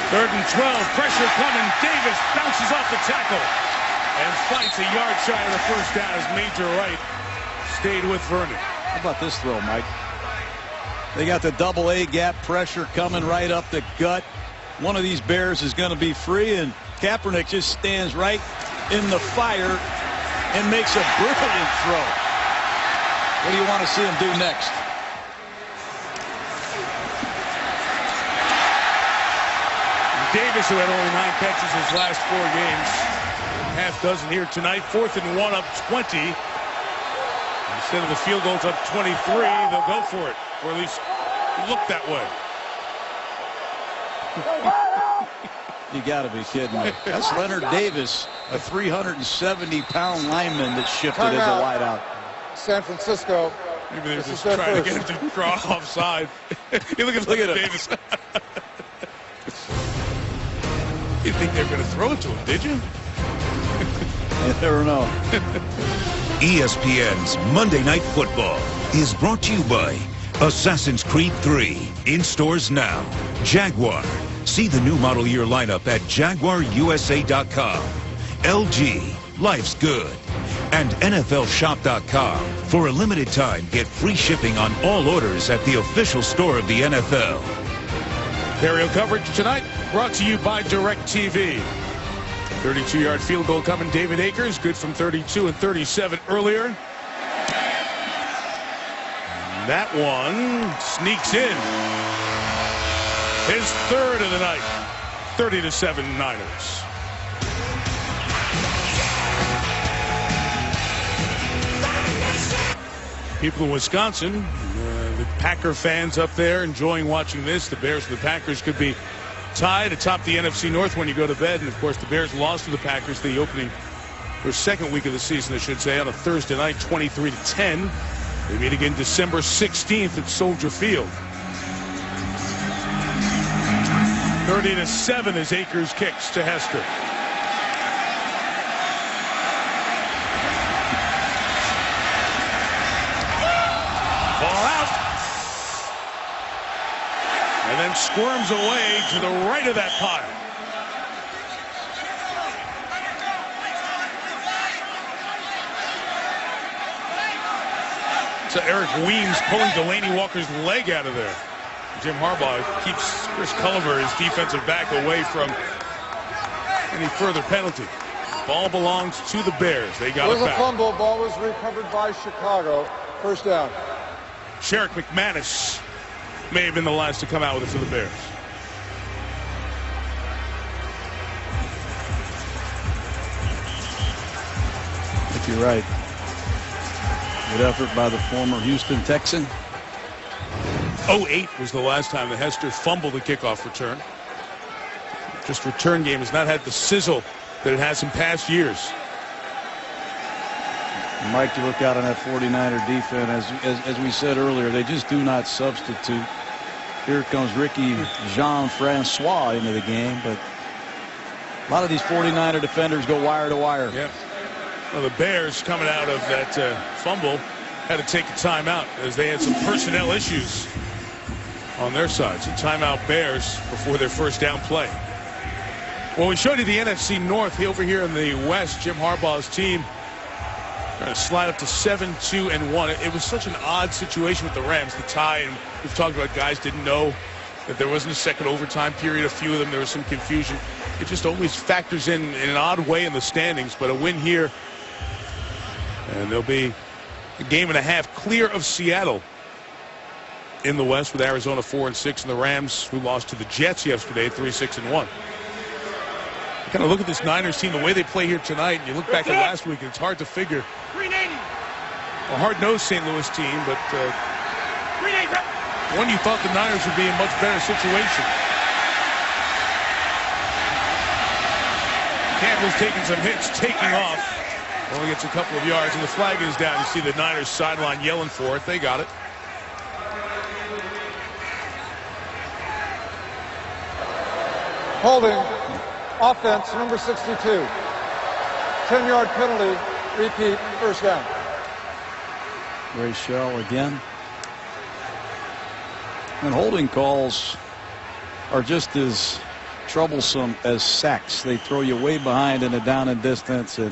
Speaker 1: Third and 12, pressure coming. Davis bounces off the tackle and fights a yard shy of the first down as Major Wright stayed with Vernon.
Speaker 3: How about this throw, Mike? They got the double A gap pressure coming right up the gut. One of these Bears is going to be free, and Kaepernick just stands right in the fire and makes a brilliant throw. What do you want to see him do next?
Speaker 1: Davis, who had only 9 catches his last 4 games, half dozen here tonight. 4th and 1 up 20. Instead of the field goals up 23, they'll go for it, or at least look that way.
Speaker 3: You got to be kidding me. That's Leonard Davis, a 370-pound lineman that shifted as a wideout.
Speaker 4: San Francisco.
Speaker 1: Maybe they're just trying to get him to draw offside. Look at Davis. You think they're going to throw it to him, did you?
Speaker 3: You never know.
Speaker 5: ESPN's Monday Night Football is brought to you by Assassin's Creed 3. In stores now. Jaguar. See the new model year lineup at JaguarUSA.com. LG. Life's good. And NFLShop.com. For a limited time, get free shipping on all orders at the official store of the NFL.
Speaker 1: Aerial coverage tonight brought to you by DirecTV. 32-yard field goal coming. David Akers, good from 32 and 37 earlier. That one sneaks in. His third of the night. 30-7 Niners. People in Wisconsin, the Packer fans up there enjoying watching this. The Bears and the Packers could be tied atop the NFC North when you go to bed. And, of course, the Bears lost to the Packers the opening or second week of the season, I should say, on a Thursday night, 23-10. They meet again December 16th at Soldier Field. 30-7 as Akers kicks to Hester. Ball out. And then squirms away to the right of that pile. So Eric Weems pulling Delaney Walker's leg out of there. Jim Harbaugh keeps Chris Culliver, his defensive back, away from any further penalty. Ball belongs to the Bears. They got it back.
Speaker 4: It was a fumble. Ball was recovered by Chicago. First down.
Speaker 1: Sherrick McManus may have been the last to come out with it for the Bears.
Speaker 3: I think you're right. Good effort by the former Houston Texan.
Speaker 1: 08 was the last time that Hester fumbled a kickoff return. Just return game has not had the sizzle that it has in past years.
Speaker 3: Mike, you look out on that 49er defense. As we said earlier, they just do not substitute. Here comes Ricky Jean-Francois into the game, but a lot of these 49er defenders go wire to wire.
Speaker 1: Yeah. Well, the Bears, coming out of that fumble, had to take a timeout as they had some personnel issues on their side. So timeout Bears before their first down play. Well, we showed you the NFC North. Over here in the West, Jim Harbaugh's team trying to slide up to 7-2-1. It was such an odd situation with the Rams, the tie, and we've talked about guys didn't know that there wasn't a second overtime period. A few of them, there was some confusion. It just always factors in an odd way in the standings, but a win here, and there'll be a game and a half clear of Seattle in the West, with Arizona 4-6 and the Rams, who lost to the Jets yesterday, 3-6-1. Kind of look at this Niners team, the way they play here tonight, and you look back at last week, and it's hard to figure. A hard-nosed St. Louis team, but one you thought the Niners would be in a much better situation. Campbell's taking some hits, taking off. Only gets a couple of yards, and the flag is down. You see the Niners sideline yelling for it. They got it.
Speaker 4: Holding. Offense, number 62. 10-yard penalty. Repeat. First down.
Speaker 3: Ray Shell again. And holding calls are just as troublesome as sacks. They throw you way behind in a down and distance, and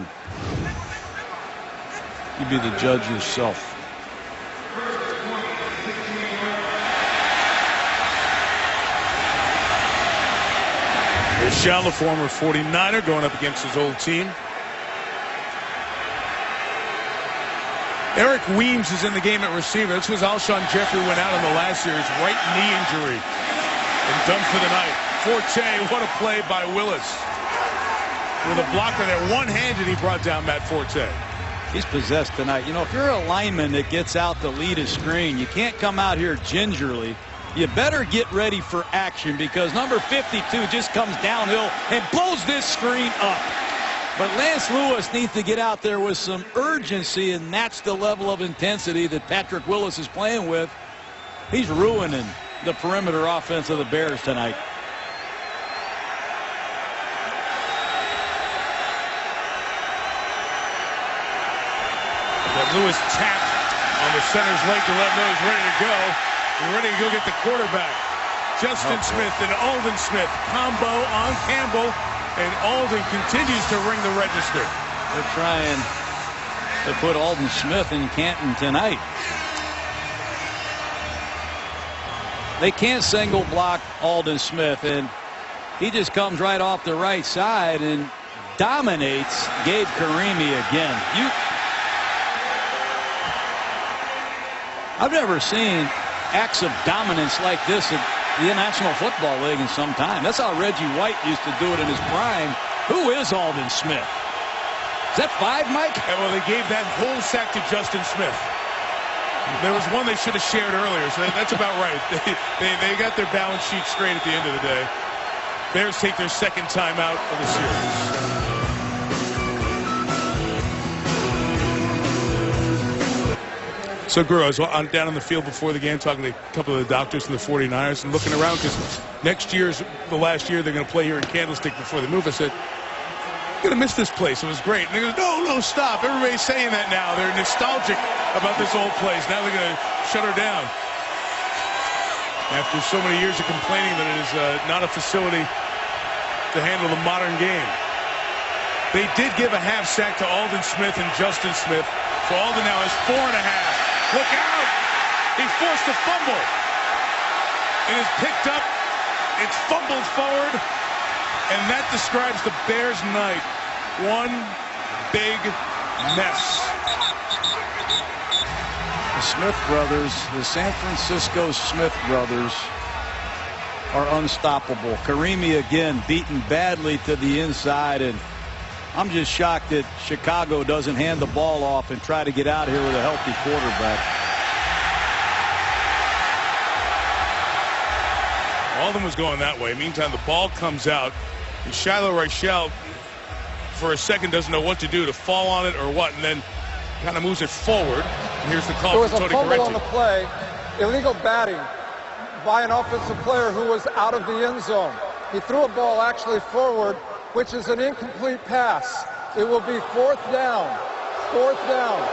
Speaker 3: you be the judge yourself.
Speaker 1: Shell, the former 49er, going up against his old team. Eric Weems is in the game at receiver. This was Alshon Jeffrey went out in the last series, right knee injury, and done for the night. Forte, what a play by Willis. With a blocker there, one-handed, he brought down Matt Forte.
Speaker 3: He's possessed tonight. You know, if you're a lineman that gets out to lead a screen, you can't come out here gingerly. You better get ready for action, because number 52 just comes downhill and blows this screen up. But Lance Lewis needs to get out there with some urgency, and that's the level of intensity that Patrick Willis is playing with. He's ruining the perimeter offense of the Bears tonight.
Speaker 1: That Lewis tapped on the center's leg to let him know he's ready to go. He's ready to go get the quarterback. Justin Smith and Aldon Smith combo on Campbell, and Aldon continues to ring the register.
Speaker 3: They're trying to put Aldon Smith in Canton tonight. They can't single block Aldon Smith, and he just comes right off the right side and dominates Gabe Karimi again. I've never seen acts of dominance like this at the National Football League in some time. That's how Reggie White used to do it in his prime. Who is Aldon Smith? Is that 5, Mike?
Speaker 1: Yeah, well, they gave that whole sack to Justin Smith. There was one they should have shared earlier, so that's about right. They got their balance sheet straight at the end of the day. Bears take their second timeout of the series. So, Guru, I was down on the field before the game talking to a couple of the doctors from the 49ers and looking around, because next year's the last year they're going to play here in Candlestick before they move. I said, I'm going to miss this place. It was great. And they go, no, stop. Everybody's saying that now. They're nostalgic about this old place. Now they're going to shut her down. After so many years of complaining that it is not a facility to handle the modern game. They did give a half sack to Aldon Smith and Justin Smith. So Aldon now has 4.5. Look out! He forced a fumble. It is picked up. It's fumbled forward. And that describes the Bears' night. One big mess.
Speaker 3: The Smith brothers, the San Francisco Smith brothers, are unstoppable. Karimi again beaten badly to the inside, and I'm just shocked that Chicago doesn't hand the ball off and try to get out here with a healthy quarterback.
Speaker 1: All of them was going that way. Meantime, the ball comes out, and Shiloh Reichel, for a second, doesn't know what to do, to fall on it or what, and then kind of moves it forward. And here's the call.
Speaker 4: There was
Speaker 1: from
Speaker 4: a
Speaker 1: Tony
Speaker 4: fumble
Speaker 1: Correnti
Speaker 4: on the play, illegal batting by an offensive player who was out of the end zone. He threw a ball actually forward, which is an incomplete pass. It will be fourth down. Fourth down.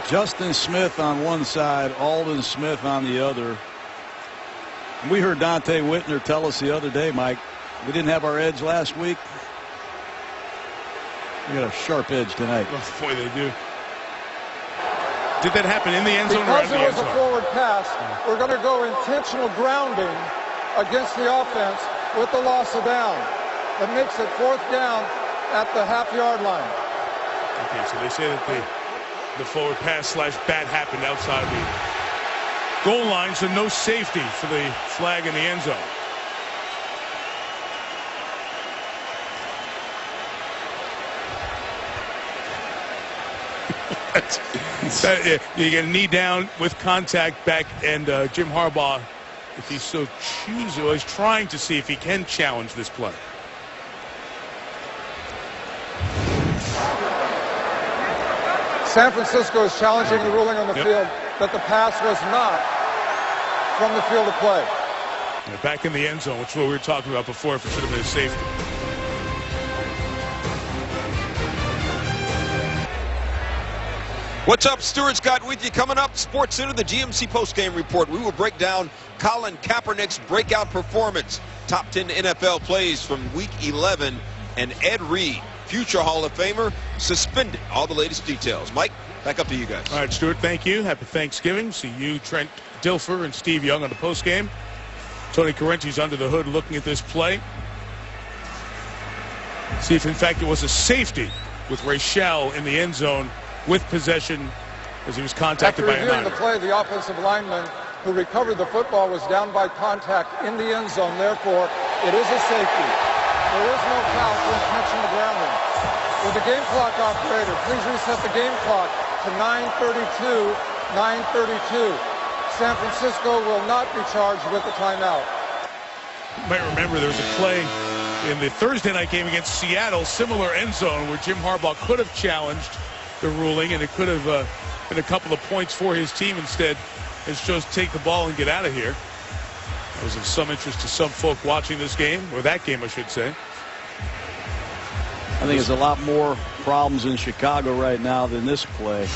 Speaker 3: Justin Smith on one side, Aldon Smith on the other. We heard Dante Whitner tell us the other day, Mike, we didn't have our edge last week. We got a sharp edge tonight.
Speaker 1: Oh, boy, they do. Did that happen in the end zone?
Speaker 4: Because it was a forward pass, we're going to go intentional grounding against the offense with the loss of down. That makes it fourth down at the half-yard line.
Speaker 1: Okay, so they say that the forward pass / bat happened outside the goal line, so no safety for the flag in the end zone. You get a knee down with contact back, and Jim Harbaugh, if he so chooses, is trying to see if he can challenge this play.
Speaker 4: San Francisco is challenging the ruling on the field that the pass was not from the field of play.
Speaker 1: They're back in the end zone, which is what we were talking about before, if it should have been a safety.
Speaker 7: What's up, Stuart Scott with you. Coming up, Sports Center, the GMC postgame report. We will break down Colin Kaepernick's breakout performance, top 10 NFL plays from Week 11, and Ed Reed, future Hall of Famer, suspended. All the latest details. Mike, back up to you guys.
Speaker 1: All right, Stuart, thank you. Happy Thanksgiving. See you, Trent Dilfer, and Steve Young on the postgame. Tony Correnti's under the hood looking at this play. See if, in fact, it was a safety with Reichel in the end zone with possession as he was contacted by a
Speaker 4: After reviewing
Speaker 1: Niner.
Speaker 4: the play, the offensive lineman who recovered the football was down by contact in the end zone. Therefore, it is a safety. There is no foul for intentional grounding. With the game clock operator, please reset the game clock to 9:32. 9:32. San Francisco will not be charged with a timeout.
Speaker 1: You might remember there was a play in the Thursday night game against Seattle, similar end zone, where Jim Harbaugh could have challenged the ruling, and it could have been a couple of points for his team. Instead, it's just take the ball and get out of here. That was of some interest to some folk watching this game, or that game, I should say.
Speaker 3: I think there's a lot more problems in Chicago right now than this play.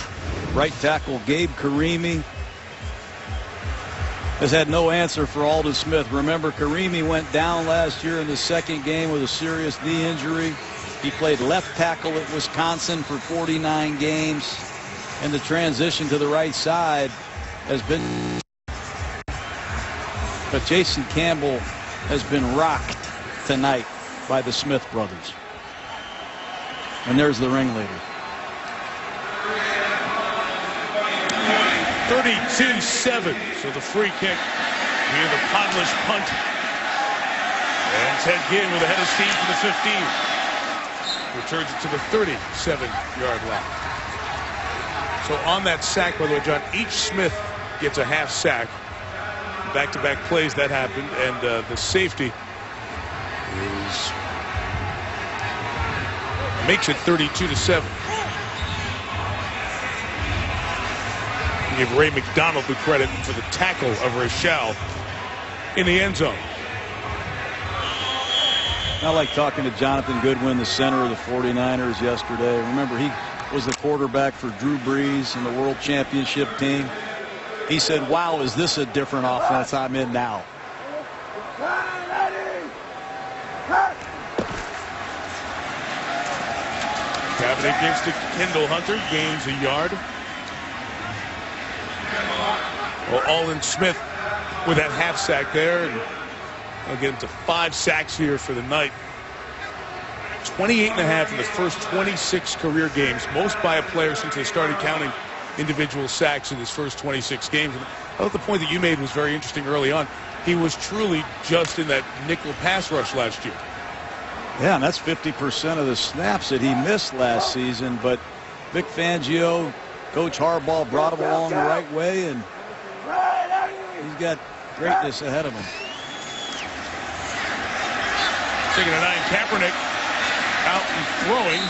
Speaker 3: Right tackle Gabe Karimi has had no answer for Aldon Smith. Remember, Karimi went down last year in the second game with a serious knee injury. He played left tackle at Wisconsin for 49 games, and the transition to the right side has been. But Jason Campbell has been rocked tonight by the Smith brothers. And there's the ringleader.
Speaker 1: 32-7. So the free kick near the Podlish punt. And Ted Ginn with a head of steam from the 15. Returns it to the 37-yard line. So on that sack, by the way, John, each Smith gets a half sack. Back-to-back plays that happened, and the safety makes it 32-7. Give Ray McDonald the credit for the tackle of Reichel in the end zone.
Speaker 3: I like talking to Jonathan Goodwin, the center of the 49ers, yesterday. Remember, he was the quarterback for Drew Brees and the World Championship team. He said, wow, is this a different offense I'm in now?
Speaker 1: Kaepernick gives to Kendall Hunter, gains a yard. Well, Aldon Smith with that half sack there. And I'll get him to 5 sacks here for the night. 28.5 in the first 26 career games, most by a player since they started counting individual sacks in his first 26 games. And I thought the point that you made was very interesting early on. He was truly just in that nickel pass rush last year.
Speaker 3: Yeah, and that's 50% of the snaps that he missed last season. But Vic Fangio, Coach Harbaugh brought him along the right way, and he's got greatness ahead of him.
Speaker 1: Second and 9, Kaepernick out and throwing,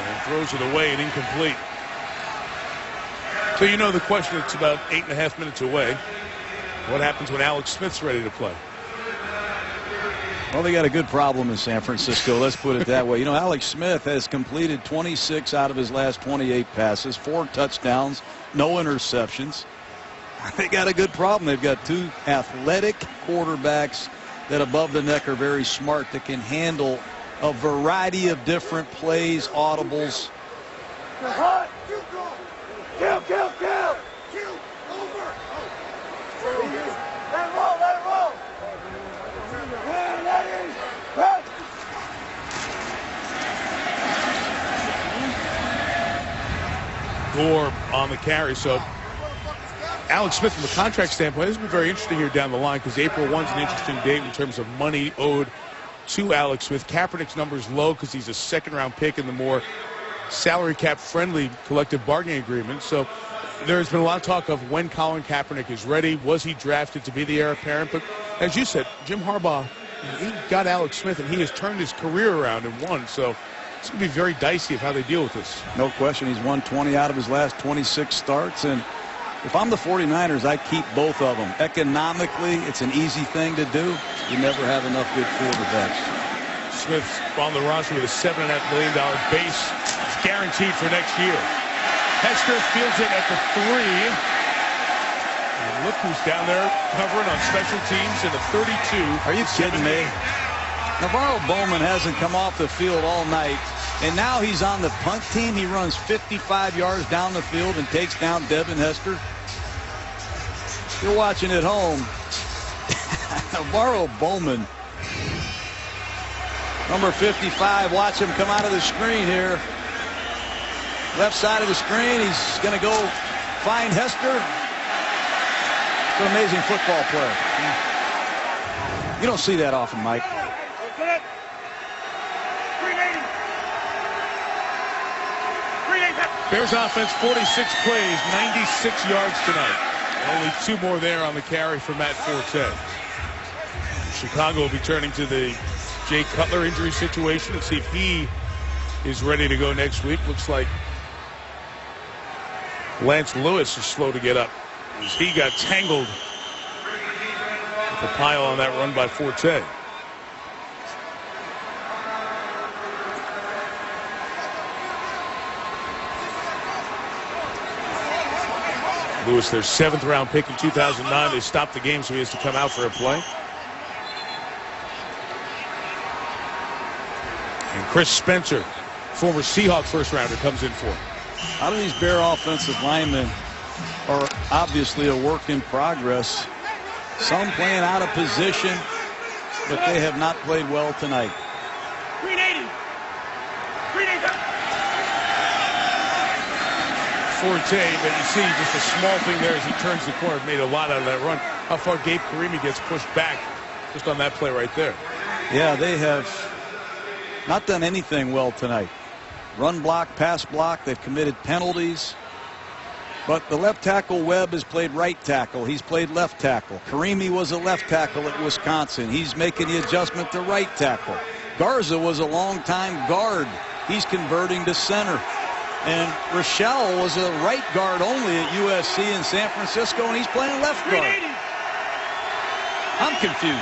Speaker 1: and throws it away and incomplete. So you know the question, it's about 8.5 minutes away. What happens when Alex Smith's ready to play?
Speaker 3: Well, they got a good problem in San Francisco. Let's put it that way. You know, Alex Smith has completed 26 out of his last 28 passes, 4 touchdowns, no interceptions. They got a good problem. They've got 2 athletic quarterbacks that above the neck are very smart, that can handle a variety of different plays, audibles.
Speaker 8: Kill, kill, kill! Kill! Over! Let it roll, let it roll!
Speaker 1: Gore on the carry. So Alex Smith, from a contract standpoint, this will be very interesting here down the line, because April 1's an interesting date in terms of money owed to Alex Smith. Kaepernick's number is low because he's a second-round pick in the more salary cap friendly collective bargaining agreement. So there's been a lot of talk of when Colin Kaepernick is ready. Was he drafted to be the heir apparent? But as you said, Jim Harbaugh, he got Alex Smith, and he has turned his career around and won. So it's going to be very dicey of how they deal with this.
Speaker 3: No question. He's won 20 out of his last 26 starts. And if I'm the 49ers, I keep both of them. Economically, it's an easy thing to do. You never have enough good quarterbacks.
Speaker 1: Smith's on the roster with a $7.5 million base. It's guaranteed for next year. Hester fields it at the 3. And look who's down there covering on special teams in the 32.
Speaker 3: Are you kidding me? Navarro Bowman hasn't come off the field all night, and now he's on the punt team. He runs 55 yards down the field and takes down Devin Hester. You're watching at home. Navarro Bowman, number 55. Watch him come out of the screen here. Left side of the screen. He's going to go find Hester. It's an amazing football player. You don't see that often, Mike.
Speaker 1: Bears offense, 46 plays, 96 yards tonight. Only 2 more there on the carry for Matt Forte. Chicago will be turning to the Jay Cutler injury situation and see if he is ready to go next week. Looks like Lance Lewis is slow to get up, as he got tangled with the pile on that run by Forte. Lewis, their 7th round pick in 2009. They stopped the game, so he has to come out for a play. And Chris Spencer, former Seahawk first rounder, comes in for him.
Speaker 3: A lot of these Bear offensive linemen are obviously a work in progress. Some playing out of position, but they have not played well tonight.
Speaker 8: Green 80. Green 80.
Speaker 1: Forte, but you see just a small thing there as he turns the corner, made a lot out of that run. How far Gabe Karimi gets pushed back just on that play right there.
Speaker 3: Yeah, they have not done anything well tonight. Run block, pass block, they've committed penalties. But the left tackle, Webb, has played right tackle. He's played left tackle. Karimi was a left tackle at Wisconsin. He's making the adjustment to right tackle. Garza was a long-time guard. He's converting to center. And Rochelle was a right guard only at USC in San Francisco, and he's playing left guard. I'm confused.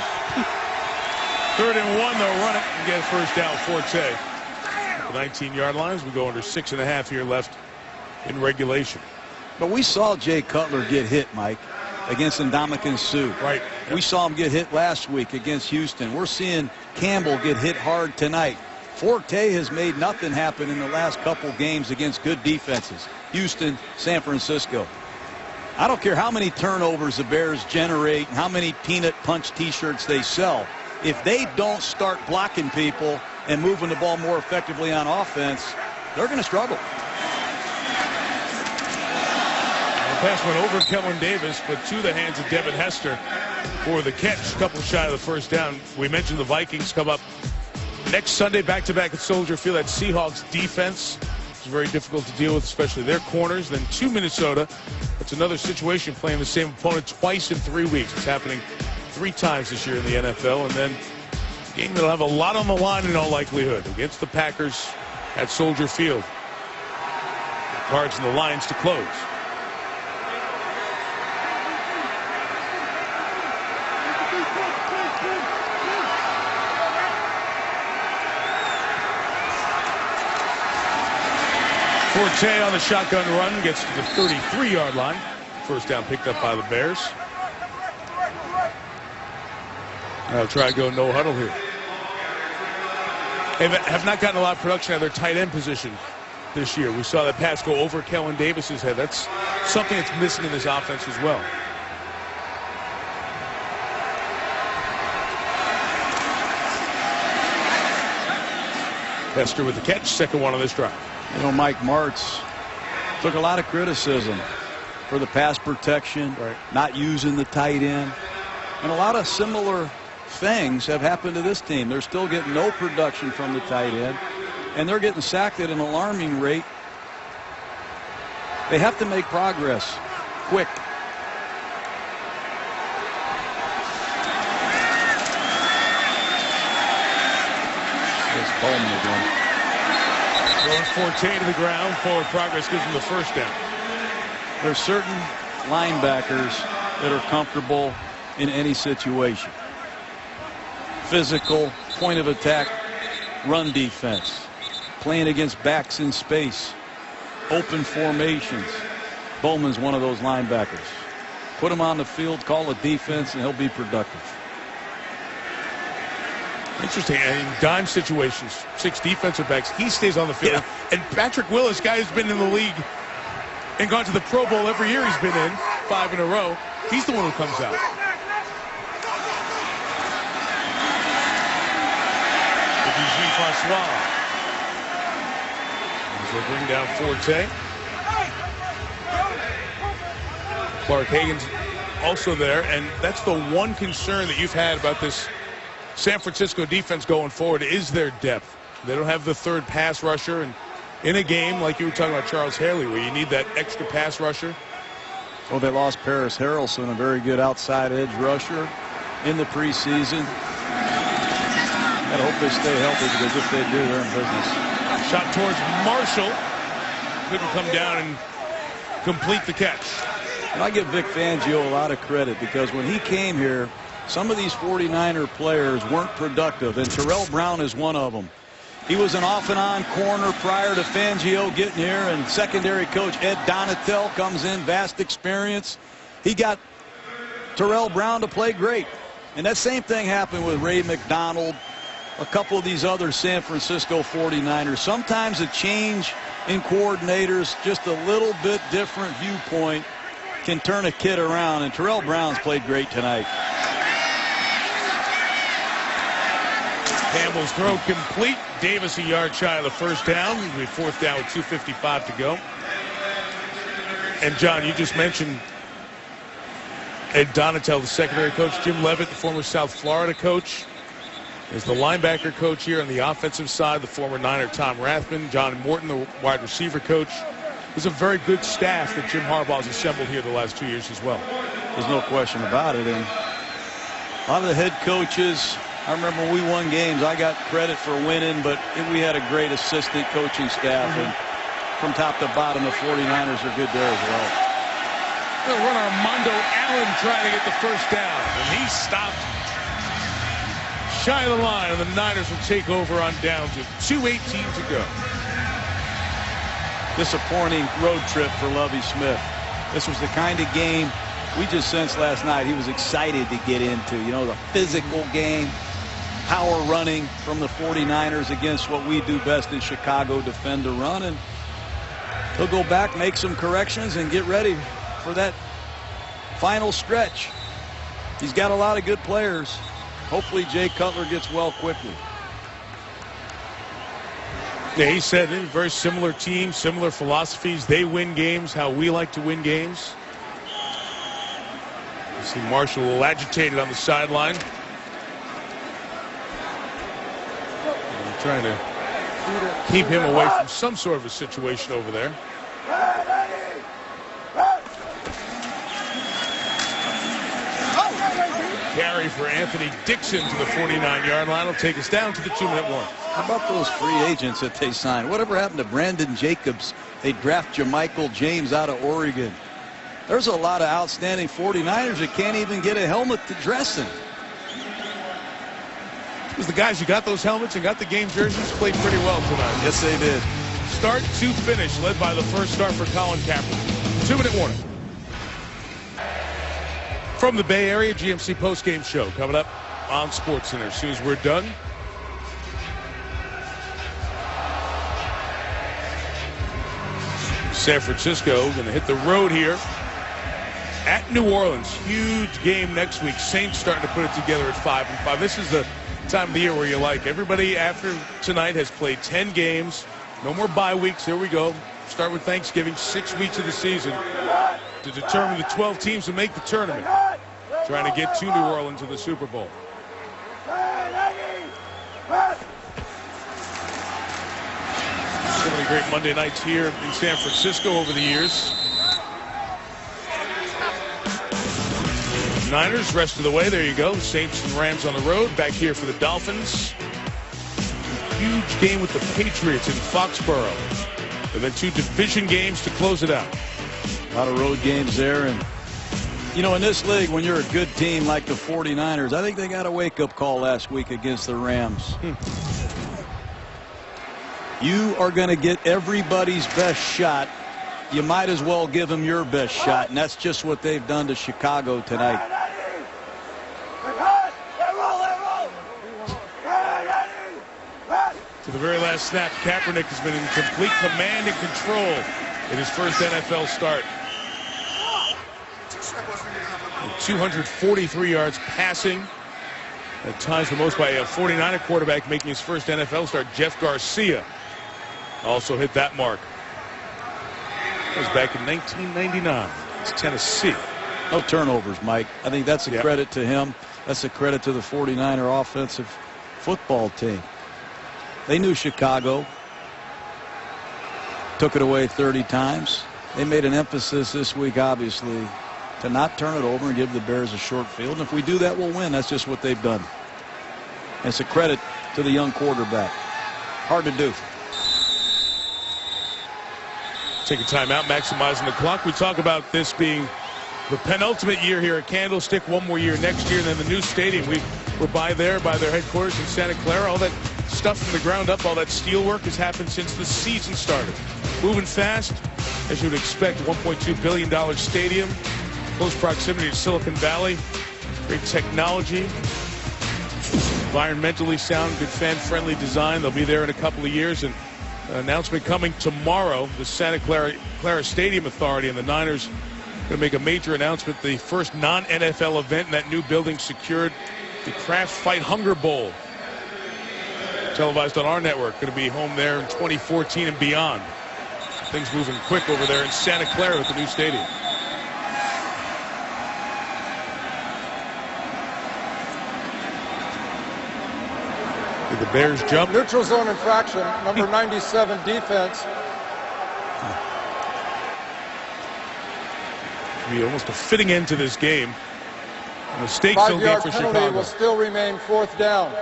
Speaker 1: 3rd and 1, they'll run it and get a first down. Forte. The 19-yard lines. We go under 6.5 here left in regulation.
Speaker 3: But we saw Jay Cutler get hit, Mike, against Ndamukong Suh.
Speaker 1: Right.
Speaker 3: We saw him get hit last week against Houston. We're seeing Campbell get hit hard tonight. Forte has made nothing happen in the last couple games against good defenses. Houston, San Francisco. I don't care how many turnovers the Bears generate and how many peanut punch T-shirts they sell. If they don't start blocking people and moving the ball more effectively on offense, they're going to struggle.
Speaker 1: The pass went over Kellen Davis, but to the hands of Devin Hester for the catch. A couple shy of the first down. We mentioned the Vikings come up next Sunday back-to-back at Soldier Field. That Seahawks defense is very difficult to deal with, especially their corners. Then to Minnesota. It's another situation playing the same opponent twice in 3 weeks. It's happening 3 times this year in the NFL. And then a game that'll have a lot on the line in all likelihood against the Packers at Soldier Field. The Cards and the Lions to close. Forte on the shotgun run gets to the 33-yard line. First down picked up by the Bears. I'll try to go no huddle here. They have not gotten a lot of production out of their tight end position this year. We saw that pass go over Kellen Davis's head. That's something that's missing in this offense as well. Hester with the catch, second one on this drive.
Speaker 3: You know, Mike Martz took a lot of criticism for the pass protection, not using the tight end. And a lot of similar things have happened to this team. They're still getting no production from the tight end, and they're getting sacked at an alarming rate. They have to make progress quick. There's Bowman again.
Speaker 1: Throwing Forte to the ground. Forward progress gives him the first down.
Speaker 3: There's certain linebackers that are comfortable in any situation. Physical, point of attack, run defense. Playing against backs in space. Open formations. Bowman's one of those linebackers. Put him on the field, call a defense, and he'll be productive.
Speaker 1: Interesting. In dime situations, 6 defensive backs, he stays on the field. Yeah. And Patrick Willis, guy who's been in the league and gone to the Pro Bowl every year he's been in, 5 in a row, he's the one who comes out. Eugene Francois. As they bring down Forte. Clark Hagan's also there, and that's the one concern that you've had about this San Francisco defense going forward is their depth. They don't have the third pass rusher, and in a game like you were talking about Charles Haley, where you need that extra pass rusher.
Speaker 3: Well, they lost Paris Harrelson, a very good outside edge rusher in the preseason. I hope they stay healthy, because if they do, they're in business.
Speaker 1: Shot towards Marshall. Couldn't come down and complete the catch.
Speaker 3: And I give Vic Fangio a lot of credit, because when he came here, some of these 49er players weren't productive, and Terrell Brown is one of them. He was an off and on corner prior to Fangio getting here, and secondary coach Ed Donatel comes in, vast experience. He got Terrell Brown to play great. And that same thing happened with Ray McDonald, a couple of these other San Francisco 49ers. Sometimes a change in coordinators, just a little bit different viewpoint, can turn a kid around, and Terrell Brown's played great tonight.
Speaker 1: Campbell's throw complete. Davis a yard shy of the first down. It'll be 4th down with 2:55 to go. And John, you just mentioned Ed Donatel, the secondary coach. Jim Leavitt, the former South Florida coach, is the linebacker coach here on the offensive side. The former Niner Tom Rathman. John Morton, the wide receiver coach. There's a very good staff that Jim Harbaugh has assembled here the last 2 years as well.
Speaker 3: There's no question about it. And a lot of the head coaches, I remember when we won games, I got credit for winning, but we had a great assistant coaching staff. And from top to bottom, the 49ers are good there as well.
Speaker 1: They'll run Armando Allen trying to get the first down, and he stopped shy of the line, and the Niners will take over on downs with 2:18 to go.
Speaker 3: Disappointing road trip for Lovie Smith. This was the kind of game we just sensed last night he was excited to get into. You know, the physical game, power running from the 49ers against what we do best in Chicago, defend the run. And he'll go back, make some corrections, and get ready for that final stretch. He's got a lot of good players. Hopefully Jay Cutler gets well quickly.
Speaker 1: Yeah, he said very similar teams, similar philosophies. They win games how we like to win games. You see Marshall a little agitated on the sideline. Trying to keep him away from some sort of a situation over there. Carry for Anthony Dixon to the 49-yard line. Will take us down to the 2-minute warning.
Speaker 3: How about those free agents that they signed? Whatever happened to Brandon Jacobs? They draft JaMychal James out of Oregon. There's a lot of outstanding 49ers that can't even get a helmet to dress in.
Speaker 1: Because the guys who got those helmets and got the game jerseys played pretty well tonight.
Speaker 3: Yes, they did.
Speaker 1: Start to finish, led by the first start for Colin Kaepernick. 2-minute warning. From the Bay Area, GMC postgame show coming up on SportsCenter. As soon as we're done, San Francisco going to hit the road here at New Orleans. Huge game next week. Saints starting to put it together at 5-5. This is the time of the year where you like everybody after tonight has played 10 games. No more bye weeks. Here we go. Start with Thanksgiving. 6 weeks of the season to determine the 12 teams to make the tournament. Trying to get to New Orleans in the Super Bowl. So many great Monday nights here in San Francisco over the years. Niners, rest of the way. There you go. Saints and Rams on the road. Back here for the Dolphins. Huge game with the Patriots in Foxborough. And then 2 division games to close it out.
Speaker 3: A lot of road games there. And, you know, in this league, when you're a good team like the 49ers, I think they got a wake-up call last week against the Rams. You are going to get everybody's best shot. You might as well give them your best shot, and that's just what they've done to Chicago tonight.
Speaker 1: To the very last snap, Kaepernick has been in complete command and control in his first NFL start. 243 yards passing. At times the most by a 49er quarterback making his first NFL start. Jeff Garcia also hit that mark. That was back in 1999. It's Tennessee.
Speaker 3: No turnovers, Mike. I think that's a credit to him. That's a credit to the 49er offensive football team. They knew Chicago. Took it away 30 times. They made an emphasis this week, obviously, to not turn it over and give the Bears a short field. And if we do that, we'll win. That's just what they've done. And it's a credit to the young quarterback. Hard to do.
Speaker 1: Take a timeout, maximizing the clock. We talk about this being the penultimate year here at Candlestick. One more year next year, and then the new stadium. We're by their headquarters in Santa Clara. All that stuff from the ground up, all that steel work has happened since the season started. Moving fast, as you would expect. $1.2 billion stadium, close proximity to Silicon Valley, great technology, environmentally sound, good fan-friendly design. They'll be there in a couple of years, and an announcement coming tomorrow. The Santa Clara Stadium Authority and the Niners going to make a major announcement. The first non-NFL event in that new building secured the Kraft Fight Hunger Bowl, televised on our network. Going to be home there in 2014 and beyond. Things moving quick over there in Santa Clara with the new stadium. Did the Bears jump?
Speaker 4: Neutral zone infraction, number 97 defense.
Speaker 1: Be almost a fitting end to this game. A mistake-filled game for Chicago.
Speaker 4: 5-yard penalty will still remain 4th down.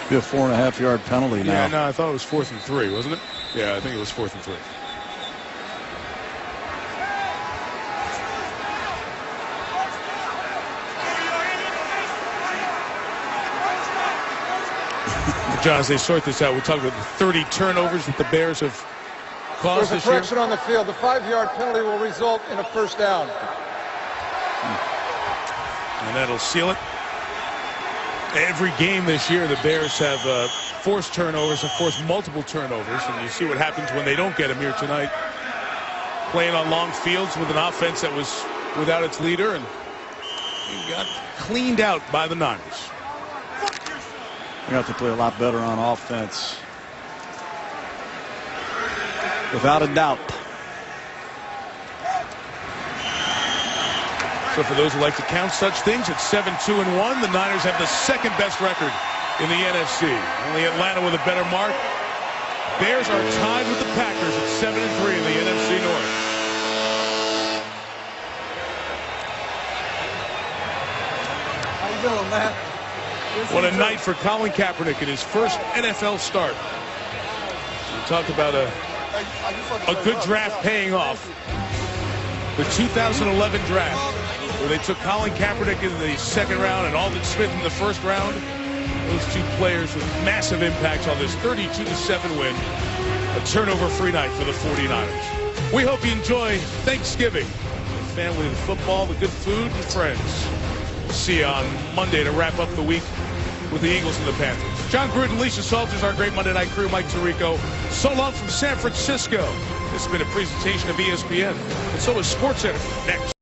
Speaker 3: Be a 4.5-yard penalty now.
Speaker 1: Yeah, no, I thought it was 4th and 3, wasn't it? Yeah, I think it was 4th and 3. John, as they sort this out, we'll talk about the 30 turnovers that the Bears have caused
Speaker 4: There's
Speaker 1: this
Speaker 4: a correction
Speaker 1: year.
Speaker 4: on the field. The 5-yard penalty will result in a 1st down.
Speaker 1: And that'll seal it. Every game this year, the Bears have forced turnovers and forced multiple turnovers, and you see what happens when they don't get them here tonight. Playing on long fields with an offense that was without its leader, and he got cleaned out by the Niners.
Speaker 9: They have to play a lot better on offense, without a doubt.
Speaker 1: So for those who like to count such things, it's 7-2-1. The Niners have the second best record in the NFC. Only Atlanta with a better mark. Bears are tied with the Packers at 7-3 in the NFC North.
Speaker 6: How you doing, Matt?
Speaker 1: What a night for Colin Kaepernick in his first NFL start. We talked about a good draft paying off. The 2011 draft, where they took Colin Kaepernick in the second round and Aldon Smith in the first round. Those two players with massive impacts on this 32-7 win. A turnover-free night for the 49ers. We hope you enjoy Thanksgiving. The family, the football, the good food, and friends. See you on Monday to wrap up the week with the Eagles and the Panthers. John Gruden, Lisa Salters, our great Monday Night crew, Mike Tirico. So long from San Francisco. This has been a presentation of ESPN, and so is SportsCenter. Next.